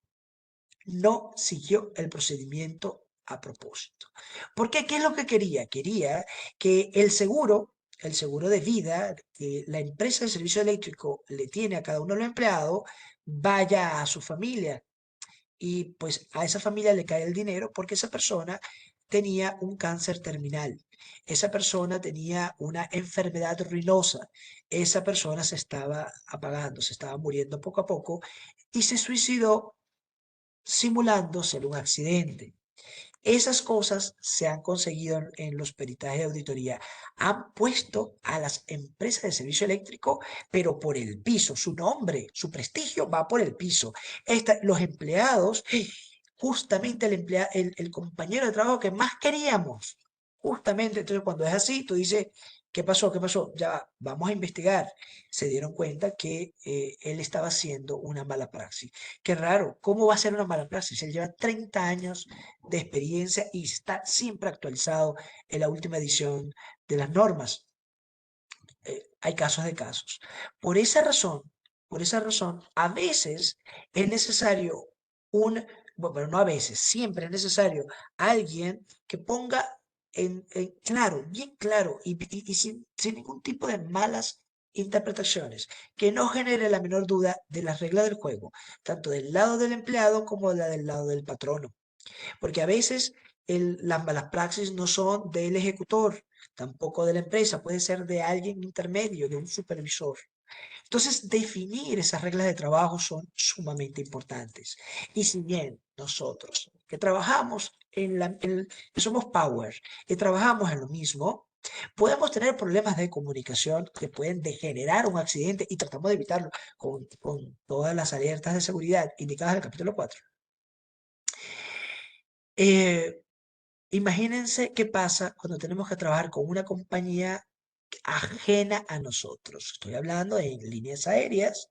No siguió el procedimiento a propósito. ¿Por qué? ¿Qué es lo que quería? Quería que el seguro de vida que la empresa de servicio eléctrico le tiene a cada uno de los empleados, vaya a su familia. Y pues a esa familia le cae el dinero porque esa persona tenía un cáncer terminal. Esa persona tenía una enfermedad ruinosa. Esa persona se estaba apagando, se estaba muriendo poco a poco y se suicidó simulando ser un accidente. Esas cosas se han conseguido en los peritajes de auditoría. Han puesto a las empresas de servicio eléctrico, pero por el piso. Su nombre, su prestigio va por el piso. Los empleados, justamente el compañero de trabajo que más queríamos. Justamente, entonces cuando es así, tú dices, ¿qué pasó? ¿Qué pasó? Ya, vamos a investigar. Se dieron cuenta que él estaba haciendo una mala praxis. Qué raro, ¿cómo va a ser una mala praxis? Él lleva 30 años de experiencia y está siempre actualizado en la última edición de las normas. Hay casos de casos. Por esa razón, por esa razón, a veces es necesario bueno, pero no a veces, siempre es necesario alguien que ponga claro, bien claro y sin ningún tipo de malas interpretaciones, que no genere la menor duda de las reglas del juego, tanto del lado del empleado como del lado del patrono. Porque a veces las malas praxis no son del ejecutor, tampoco de la empresa, puede ser de alguien intermedio, de un supervisor. Entonces, definir esas reglas de trabajo son sumamente importantes. Y si bien nosotros que trabajamos que somos Power y trabajamos en lo mismo, podemos tener problemas de comunicación que pueden degenerar un accidente y tratamos de evitarlo con todas las alertas de seguridad indicadas en el capítulo 4. Eh, Imagínense qué pasa cuando tenemos que trabajar con una compañía ajena a nosotros. Estoy hablando en líneas aéreas.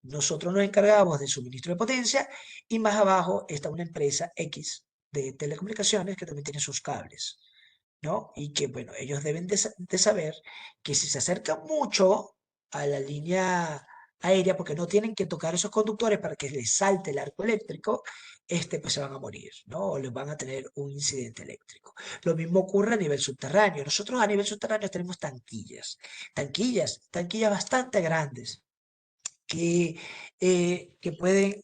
Nosotros nos encargamos de suministro de potencia y más abajo está una empresa X de telecomunicaciones que también tiene sus cables, ¿no? Y que, bueno, ellos deben de saber que si se acercan mucho a la línea aérea, porque no tienen que tocar esos conductores para que les salte el arco eléctrico, pues se van a morir, ¿no? O les van a tener un incidente eléctrico. Lo mismo ocurre a nivel subterráneo. Nosotros a nivel subterráneo tenemos tanquillas bastante grandes que pueden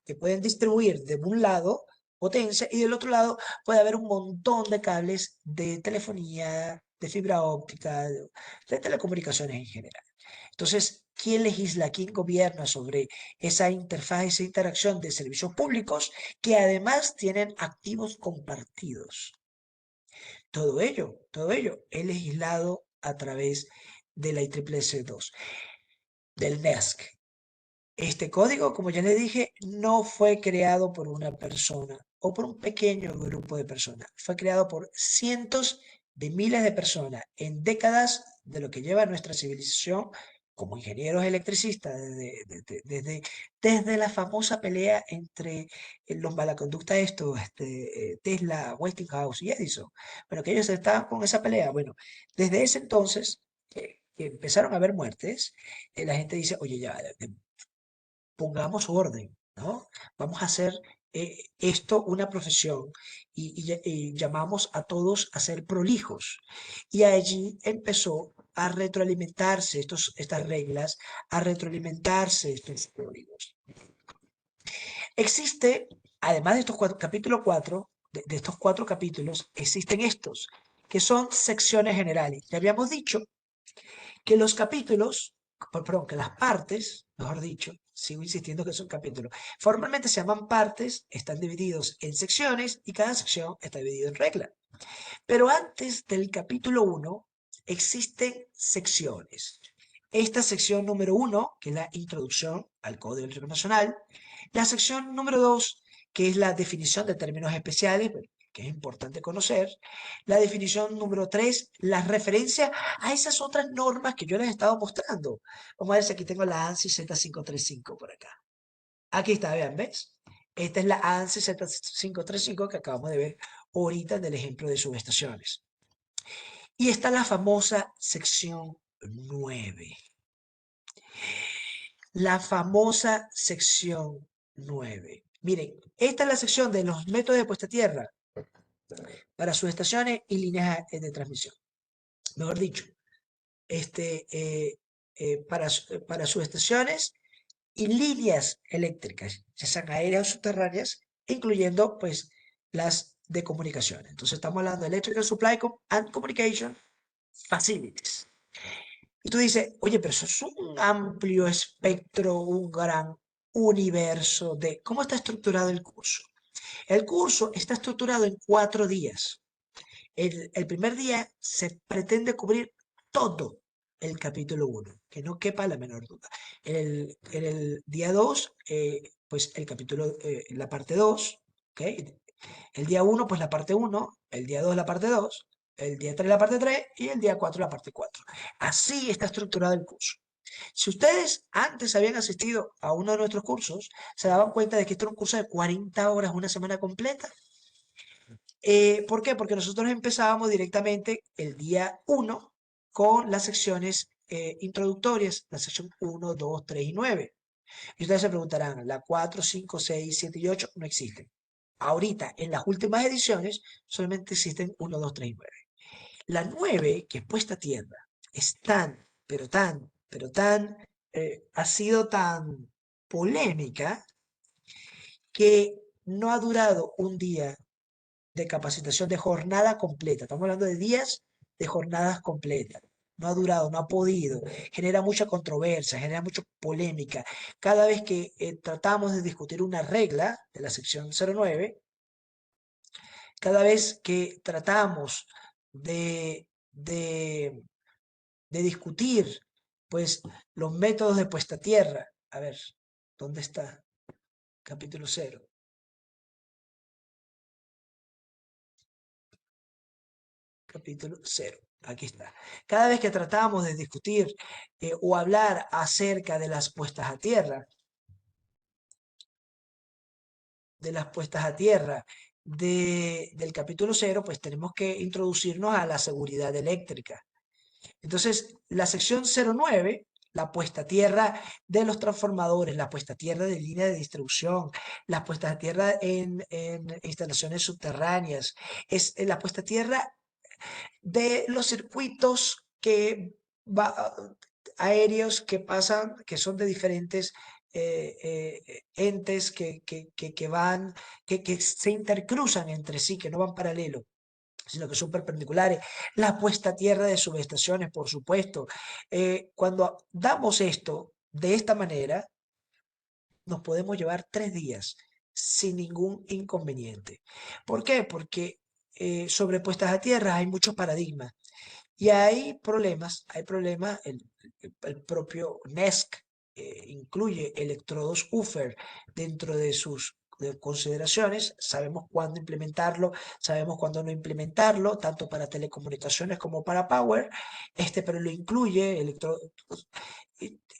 que pueden distribuir de un lado potencia y del otro lado puede haber un montón de cables de telefonía, de fibra óptica, de telecomunicaciones en general. Entonces, ¿quién legisla, quién gobierna sobre esa interfaz, esa interacción de servicios públicos que además tienen activos compartidos? Todo ello es legislado a través de la IEEE 2, del NESC. Este código, como ya les dije, no fue creado por una persona o por un pequeño grupo de personas. Fue creado por cientos de miles de personas en décadas de lo que lleva nuestra civilización como ingenieros electricistas, desde la famosa pelea entre los malaconductas estos, Tesla, Westinghouse y Edison, bueno, que ellos estaban con esa pelea, bueno, desde ese entonces que empezaron a haber muertes, la gente dice, oye, ya, pongamos orden, ¿no? Vamos a hacer esto una profesión y llamamos a todos a ser prolijos. Y allí empezó a retroalimentarse estas reglas, a retroalimentarse estos códigos. Existe, además de estos capítulo 4, de estos 4 capítulos, existen estos, que son secciones generales. Ya habíamos dicho que los capítulos, perdón, que las partes, mejor dicho, sigo insistiendo que son capítulos, formalmente se llaman partes, están divididos en secciones y cada sección está dividida en reglas. Pero antes del capítulo 1 existen secciones. Esta sección número 1, que es la introducción al Código Electrónico Nacional, la sección número 2, que es la definición de términos especiales, que es importante conocer, la definición número 3, las referencias a esas otras normas que yo les he estado mostrando. Vamos a ver si aquí tengo la ANSI Z535 por acá. Aquí está, vean, ¿ves? Esta es la ANSI Z535 que acabamos de ver ahorita en el ejemplo de subestaciones. Y está la famosa sección 9. La famosa sección 9. Miren, esta es la sección de los métodos de puesta a tierra para subestaciones y líneas de transmisión. Mejor dicho, para subestaciones y líneas eléctricas, ya sean aéreas o subterráneas, incluyendo pues las de comunicación. Entonces estamos hablando de Electrical Supply and Communication Facilities. Y tú dices, oye, pero eso es un amplio espectro, un gran universo de cómo está estructurado el curso. El curso está estructurado en 4 días. El primer día se pretende cubrir todo el capítulo 1, que no quepa la menor duda. En el día 2, pues el capítulo, la parte 2, ¿ok? El día 1, pues la parte 1, el día 2, la parte 2, el día 3, la parte 3 y el día 4, la parte 4. Así está estructurado el curso. Si ustedes antes habían asistido a uno de nuestros cursos, se daban cuenta de que esto era un curso de 40 horas, una semana completa. ¿Por qué? Porque nosotros empezábamos directamente el día 1 con las secciones introductorias, la sección 1, 2, 3 y 9. Y ustedes se preguntarán, la 4, 5, 6, 7 y 8 no existen. Ahorita, en las últimas ediciones, solamente existen 1, 2, 3 y 9. La 9, que es puesta a tierra, es tan, pero tan, ha sido tan polémica que no ha durado un día de capacitación de jornada completa. Estamos hablando de días de jornadas completas. No ha durado, no ha podido. Genera mucha controversia, genera mucha polémica. Cada vez que tratamos de discutir una regla de la sección 09, cada vez que tratamos de discutir, pues, los métodos de puesta a tierra. A ver, ¿dónde está? Capítulo 0. Capítulo 0. Aquí está. Cada vez que tratamos de discutir o hablar acerca de las puestas a tierra del capítulo 0, pues tenemos que introducirnos a la seguridad eléctrica. Entonces, la sección 09, la puesta a tierra de los transformadores, la puesta a tierra de línea de distribución, la puesta a tierra en instalaciones subterráneas, es la puesta a tierra de los circuitos aéreos que pasan, que son de diferentes entes que se intercruzan entre sí, que no van paralelo, sino que son perpendiculares. La puesta a tierra de subestaciones, por supuesto. Cuando damos esto de esta manera, nos podemos llevar 3 días sin ningún inconveniente. ¿Por qué? Porque sobre puestas a tierra hay muchos paradigmas y hay problemas, el propio NESC incluye electrodos UFER dentro de sus consideraciones, sabemos cuándo implementarlo, sabemos cuándo no implementarlo, tanto para telecomunicaciones como para power, pero lo incluye electrodos.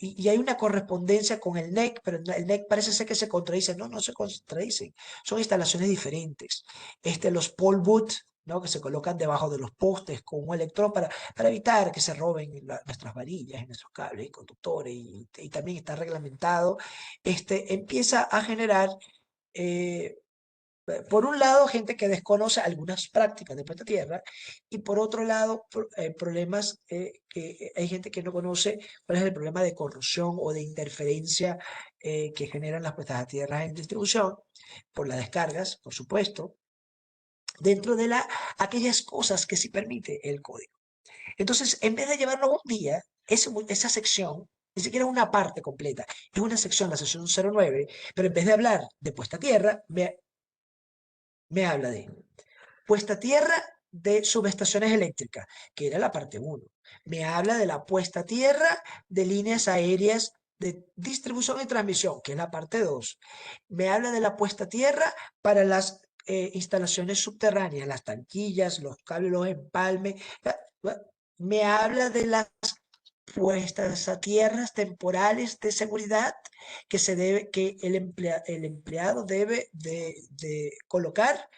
y hay una correspondencia con el NEC, pero el NEC parece ser que se contradice. No, no se contradicen. Son instalaciones diferentes. Los pole boot, ¿no? Que se colocan debajo de los postes con un electrón para evitar que se roben nuestras varillas y nuestros cables y conductores. Y también está reglamentado. Empieza a generar eh, por un lado, gente que desconoce algunas prácticas de puesta a tierra y por otro lado, problemas que hay gente que no conoce cuál es el problema de corrosión o de interferencia que generan las puestas a tierra en distribución por las descargas, por supuesto, dentro de aquellas cosas que sí permite el código. Entonces, en vez de llevarnos un día, esa sección ni siquiera es una parte completa, es una sección, la sección 09, pero en vez de hablar de puesta a tierra, me habla de puesta a tierra de subestaciones eléctricas, que era la parte uno. Me habla de la puesta a tierra de líneas aéreas de distribución y transmisión, que es la parte 2. Me habla de la puesta a tierra para las instalaciones subterráneas, las tanquillas, los cables, los empalmes. Me habla de las puestas a tierras temporales de seguridad que el empleado debe de colocar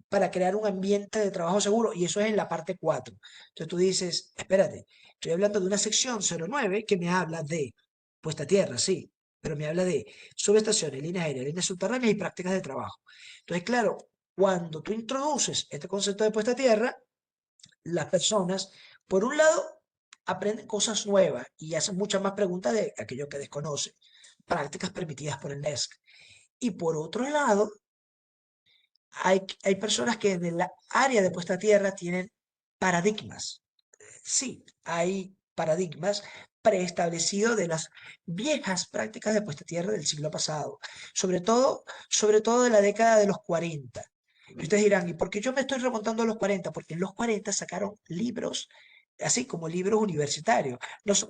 para crear un ambiente de trabajo seguro, y eso es en la parte 4. Entonces tú dices, espérate, estoy hablando de una sección 09 que me habla de puesta a tierra, sí, pero me habla de subestaciones, líneas aéreas, líneas subterráneas y prácticas de trabajo. Entonces, claro, cuando tú introduces este concepto de puesta a tierra, las personas, por un lado, aprenden cosas nuevas y hacen muchas más preguntas de aquello que desconocen, prácticas permitidas por el NESC. Y por otro lado, hay personas que en el área de puesta a tierra tienen paradigmas. Sí, hay paradigmas preestablecidos de las viejas prácticas de puesta a tierra del siglo pasado, sobre todo de la década de los 40. Y ustedes dirán, ¿y por qué yo me estoy remontando a los 40? Porque en los 40 sacaron libros, así como libros universitarios.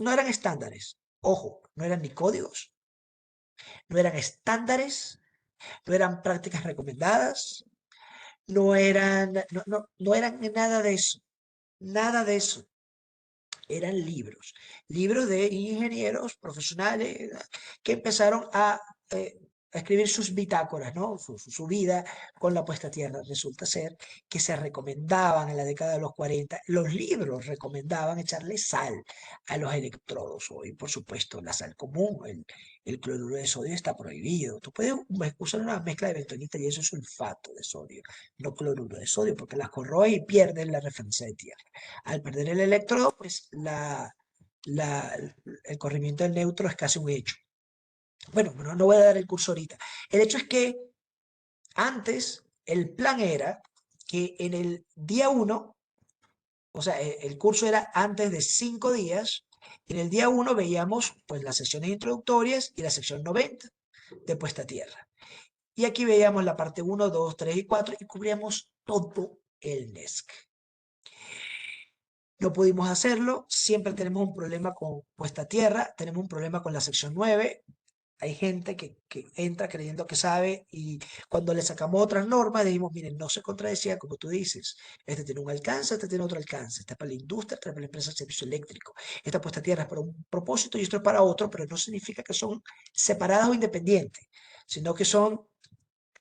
No eran estándares, ojo, no eran ni códigos, no eran estándares, no eran prácticas recomendadas, no eran nada de eso, nada de eso. Eran libros, libros de ingenieros profesionales que empezaron eh, a escribir sus bitácoras, ¿no? Su vida con la puesta a tierra. Resulta ser que se recomendaban en la década de los 40, los libros recomendaban echarle sal a los electrodos. Hoy, por supuesto, la sal común, el cloruro de sodio está prohibido. Tú puedes usar una mezcla de bentonita y eso es sulfato de sodio, no cloruro de sodio, porque las corroe y pierden la referencia de tierra. Al perder el electrodo, pues la- el corrimiento del neutro es casi un hecho. Bueno, no voy a dar el curso ahorita. El hecho es que antes el plan era que en el día uno, o sea, el curso era antes de 5 días, y en el día uno veíamos pues las sesiones introductorias y la sección 90 de puesta a tierra. Y aquí veíamos la parte uno, 2, 3 y 4 y cubríamos todo el NESC. No pudimos hacerlo, siempre tenemos un problema con puesta a tierra, tenemos un problema con la sección 9. Hay gente que entra creyendo que sabe y cuando le sacamos otras normas dijimos, miren, no se contradecía como tú dices. Este tiene un alcance, este tiene otro alcance. Este es para la industria, este es para la empresa de servicio eléctrico. Esta puesta a tierra es para un propósito y esto es para otro, pero no significa que son separadas o independientes, sino que son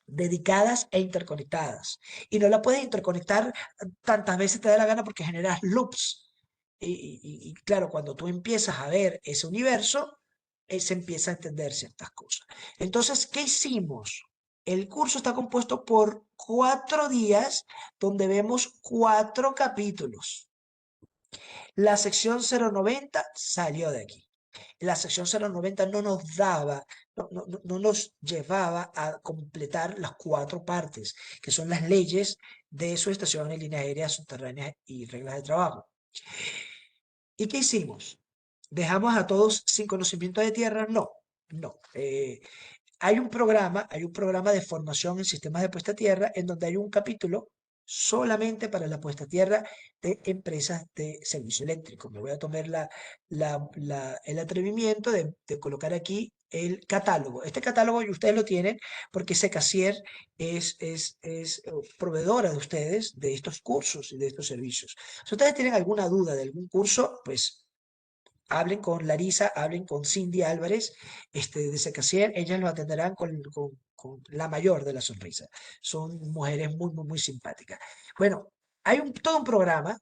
dedicadas e interconectadas. Y no la puedes interconectar tantas veces te da la gana porque generas loops. Y claro, cuando tú empiezas a ver ese universo, se empieza a entender ciertas cosas. Entonces, ¿qué hicimos? El curso está compuesto por 4 días donde vemos 4 capítulos. La sección 090 salió de aquí. La sección 090 no nos daba, no nos llevaba a completar las 4 partes, que son las leyes de subestación en líneas aéreas subterráneas y reglas de trabajo. ¿Y qué hicimos? ¿Dejamos a todos sin conocimiento de tierra? No, no. Hay un programa de formación en sistemas de puesta a tierra en donde hay un capítulo solamente para la puesta a tierra de empresas de servicio eléctrico. Me voy a tomar el atrevimiento de colocar aquí el catálogo. Este catálogo ustedes lo tienen porque Secasier es proveedora de ustedes de estos cursos y de estos servicios. Si ustedes tienen alguna duda de algún curso, pues hablen con Larisa, hablen con Cindy Álvarez, de Secasier, ellas lo atenderán con la mayor de la sonrisa. Son mujeres muy, muy, muy simpáticas. Bueno, hay todo un programa,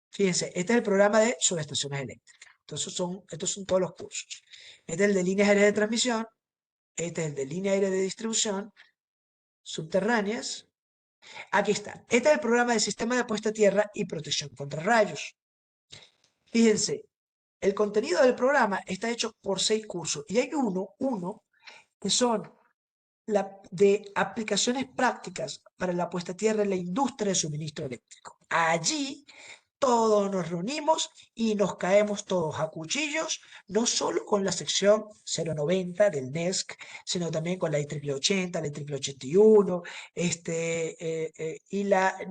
fíjense, este es el programa de subestaciones eléctricas. Entonces estos son todos los cursos. Este es el de líneas aéreas de transmisión, este es el de línea aérea de distribución, subterráneas. Aquí está. Este es el programa de sistema de puesta a tierra y protección contra rayos. Fíjense, el contenido del programa está hecho por 6 cursos y hay uno que son de aplicaciones prácticas para la puesta a tierra en la industria de suministro eléctrico. Allí todos nos reunimos y nos caemos todos a cuchillos, no solo con la sección 090 del NESC, sino también con la IEEE 80, la IEEE 81, y las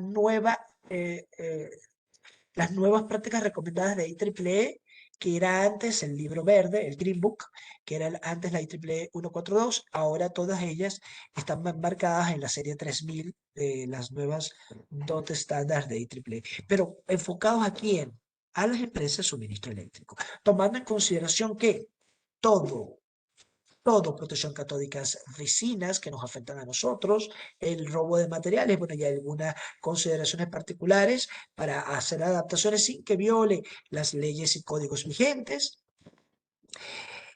nuevas prácticas recomendadas de IEEE, que era antes el libro verde, el Green Book, que era antes la IEEE 142, ahora todas ellas están marcadas en la serie 3000 de las nuevas DOT estándares de IEEE, pero enfocados a quién, a las empresas de suministro eléctrico, tomando en consideración que todo todo, protección catódicas resinas que nos afectan a nosotros, el robo de materiales, bueno, y algunas consideraciones particulares para hacer adaptaciones sin que viole las leyes y códigos vigentes,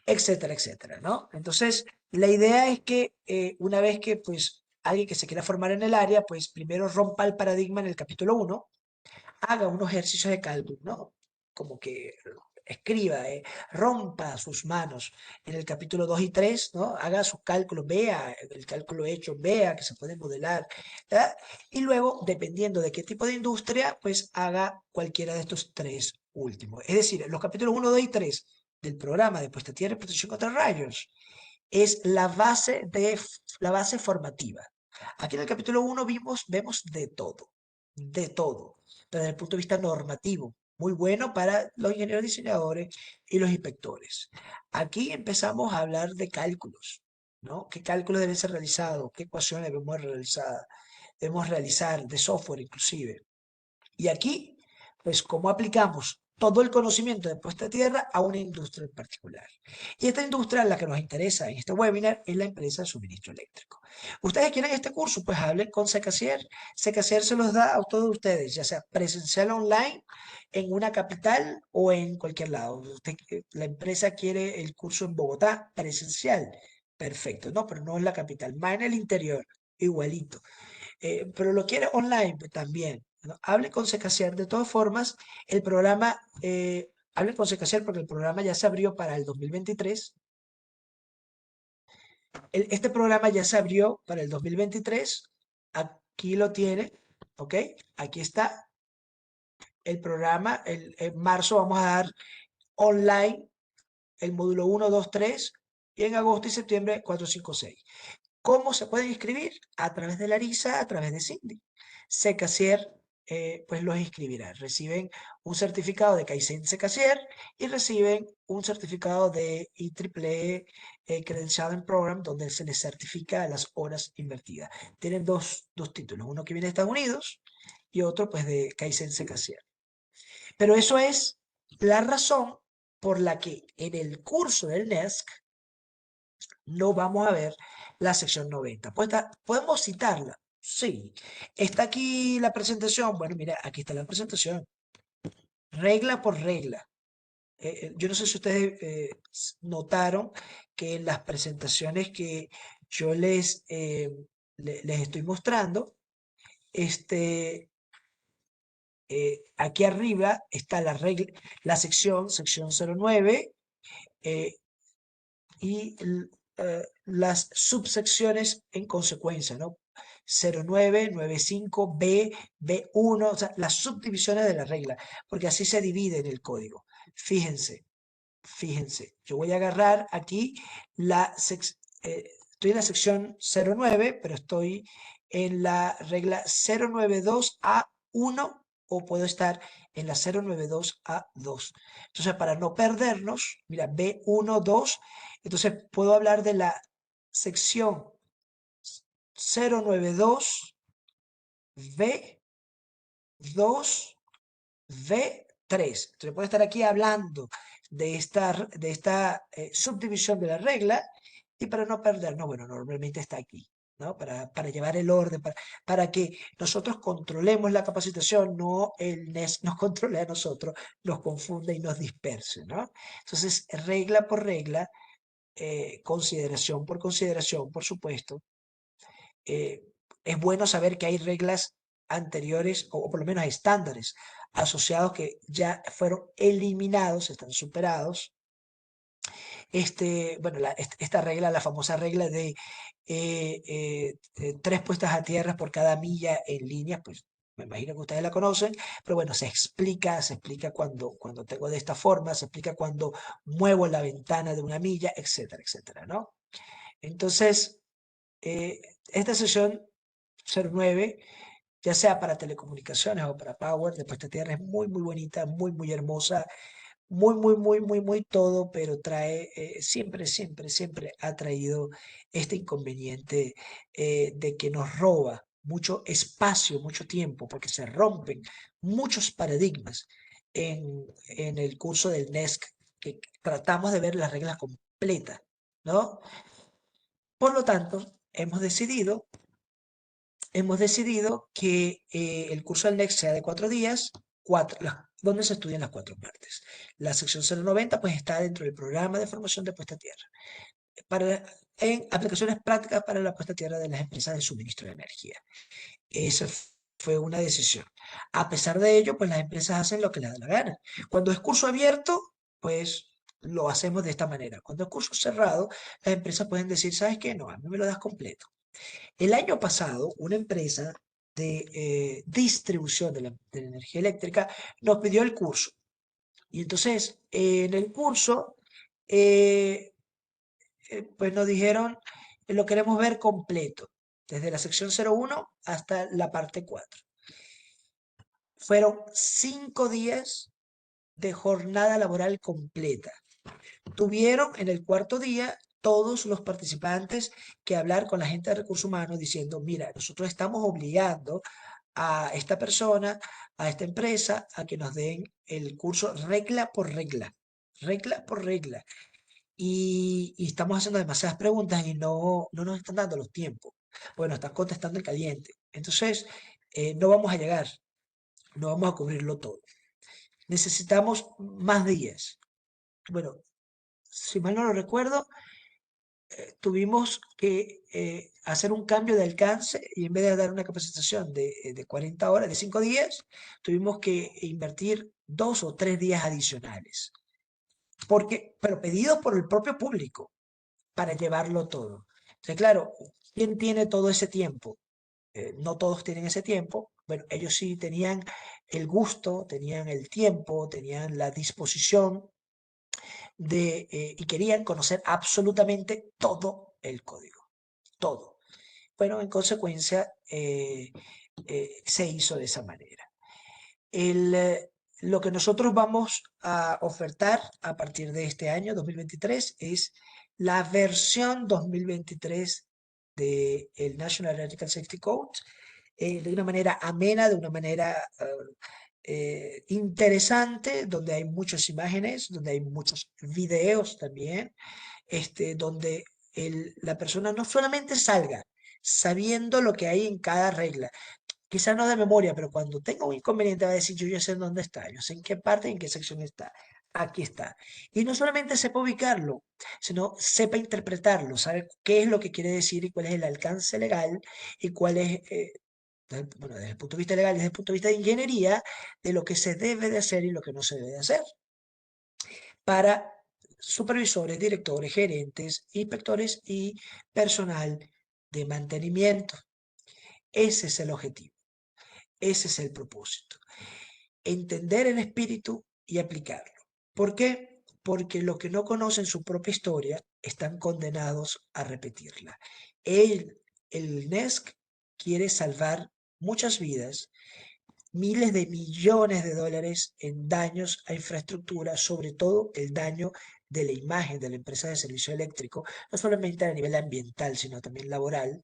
etcétera, etcétera, ¿no? Entonces, la idea es que una vez que, pues, alguien que se quiera formar en el área, pues, primero rompa el paradigma en el capítulo 1, haga unos ejercicios de cálculo, ¿no? Como que escriba, rompa sus manos en el capítulo 2 y 3, ¿no? Haga sus cálculos, vea el cálculo hecho, vea que se puede modelar, ¿verdad? Y luego, dependiendo de qué tipo de industria, pues haga cualquiera de estos 3 últimos. Es decir, los capítulos 1, 2 y 3 del programa de puesta a tierra y protección contra rayos es la base formativa. Aquí en el capítulo 1 vemos de todo, pero desde el punto de vista normativo, muy bueno para los ingenieros diseñadores y los inspectores. Aquí empezamos a hablar de cálculos, ¿no? ¿Qué cálculos deben ser realizados? ¿Qué ecuaciones debemos realizar de software inclusive? Y aquí, pues, cómo aplicamos todo el conocimiento de puesta a tierra a una industria en particular. Y esta industria, la que nos interesa en este webinar, es la empresa de suministro eléctrico. Ustedes quieren este curso, pues hablen con Secasier. Secasier se los da a todos ustedes, ya sea presencial online, en una capital o en cualquier lado. La empresa quiere el curso en Bogotá, presencial. Perfecto, no, pero no en la capital, más en el interior, igualito. Pero lo quiere online pues, también, ¿no? Hable con Secasier. De todas formas, el programa, hable con Secasier porque el programa ya se abrió para el 2023. Este programa ya se abrió para el 2023. Aquí lo tiene, ¿ok? Aquí está el programa. En marzo vamos a dar online el módulo 1, 2, 3 y en agosto y septiembre 4, 5, 6. ¿Cómo se pueden inscribir? A través de Larisa, a través de Cindy. Secasier, pues los inscribirá. Reciben un certificado de Kaizen Secasier y reciben un certificado de IEEE Credentialing Program donde se les certifica las horas invertidas. Tienen dos títulos, uno que viene de Estados Unidos y otro pues de Kaizen Secasier. Pero eso es la razón por la que en el curso del NESC no vamos a ver la sección 90. ¿Podemos citarla? Sí. ¿Está aquí la presentación? Bueno, mira, aquí está la presentación. Regla por regla. Yo no sé si ustedes notaron que en las presentaciones que yo les estoy mostrando, este, aquí arriba está la regla, la sección 09, eh, y las subsecciones en consecuencia, ¿no? 09, 95, B, B1, o sea, las subdivisiones de la regla, porque así se divide en el código. Fíjense, fíjense, yo voy a agarrar aquí estoy en la sección 09, pero estoy en la regla 092A1 o puedo estar en la 092A2. Entonces, para no perdernos, mira, B1, 2, entonces puedo hablar de la sección 092, V2, V3. tres. Entonces puedo estar aquí hablando de esta subdivisión de la regla y para no perdernos, bueno, normalmente está aquí, ¿no? Para llevar el orden, para que nosotros controlemos la capacitación, no el NES nos controle a nosotros, nos confunda y nos disperse, ¿no? Entonces, regla por regla, consideración por consideración, por supuesto, eh, es bueno saber que hay reglas anteriores o por lo menos estándares asociados que ya fueron eliminados, están superados. Bueno, esta regla, la famosa regla de 3 puestas a tierra por cada milla en línea, pues me imagino que ustedes la conocen, pero bueno, se explica cuando tengo de esta forma, se explica cuando muevo la ventana de una milla, etcétera, etcétera, ¿no? Entonces, esta sesión 09, ya sea para telecomunicaciones o para Power, de puesta a tierra, es muy, muy bonita, muy, muy hermosa, muy, muy, muy, muy, muy todo, pero trae, siempre, siempre, siempre ha traído este inconveniente de que nos roba mucho espacio, mucho tiempo, porque se rompen muchos paradigmas en el curso del NESC, que tratamos de ver las reglas completas, ¿no? Por lo tanto, hemos decidido que el curso del NEXT sea de 4 días, donde se estudian las 4 partes. La sección 090 pues está dentro del programa de formación de puesta a tierra en aplicaciones prácticas para la puesta a tierra de las empresas de suministro de energía. Esa fue una decisión. A pesar de ello, pues las empresas hacen lo que les da la gana. Cuando es curso abierto, pues lo hacemos de esta manera. Cuando es curso cerrado, las empresas pueden decir, ¿sabes qué? No, a mí me lo das completo. El año pasado, una empresa de distribución de la energía eléctrica nos pidió el curso. Y entonces, en el curso, eh, pues nos dijeron, lo queremos ver completo, desde la sección 01 hasta la parte 4. Fueron 5 días de jornada laboral completa. Tuvieron en el cuarto día todos los participantes que hablar con la gente de recursos humanos diciendo, mira, nosotros estamos obligando a esta persona, a esta empresa, a que nos den el curso regla por regla. Y estamos haciendo demasiadas preguntas y no nos están dando los tiempos. Bueno, están contestando el caliente. Entonces, no vamos a llegar, no vamos a cubrirlo todo. Necesitamos más días. Bueno, si mal no lo recuerdo, tuvimos que hacer un cambio de alcance y en vez de dar una capacitación de 40 horas, de 5 días, tuvimos que invertir 2 o 3 días adicionales. Pero pedidos por el propio público para llevarlo todo. Entonces, claro, ¿quién tiene todo ese tiempo? No todos tienen ese tiempo. Bueno, ellos sí tenían el gusto, tenían el tiempo, tenían la disposición y querían conocer absolutamente todo el código, todo. Bueno, en consecuencia, se hizo de esa manera. Lo que nosotros vamos a ofertar a partir de este año 2023 es la versión 2023 del National Electrical Safety Code, de una manera amena, de una manera interesante, donde hay muchas imágenes, donde hay muchos videos también, donde la persona no solamente salga sabiendo lo que hay en cada regla, quizás no de memoria, pero cuando tenga un inconveniente va a decir, yo ya sé en dónde está, yo sé en qué parte y en qué sección está. Aquí está. Y no solamente sepa ubicarlo, sino sepa interpretarlo, sabe qué es lo que quiere decir y cuál es el alcance legal y cuál es, bueno, desde el punto de vista legal, desde el punto de vista de ingeniería, de lo que se debe de hacer y lo que no se debe de hacer para supervisores, directores, gerentes, inspectores y personal de mantenimiento. Ese es el objetivo, ese es el propósito. Entender el espíritu y aplicarlo. ¿Por qué? Porque los que no conocen su propia historia están condenados a repetirla. El NESC quiere salvar muchas vidas, miles de millones de dólares en daños a infraestructura, sobre todo el daño de la imagen de la empresa de servicio eléctrico, no solamente a nivel ambiental, sino también laboral,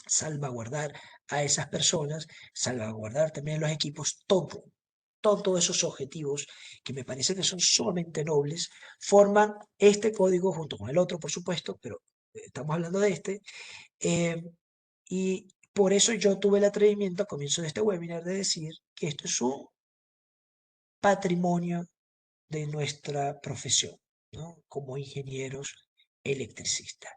salvaguardar a esas personas, salvaguardar también los equipos, todo, todos esos objetivos, que me parece que son sumamente nobles, forman este código junto con el otro, por supuesto, pero estamos hablando de este. eh, y por eso yo tuve el atrevimiento a comienzo de este webinar de decir que esto es un patrimonio de nuestra profesión, ¿no? Como ingenieros electricistas.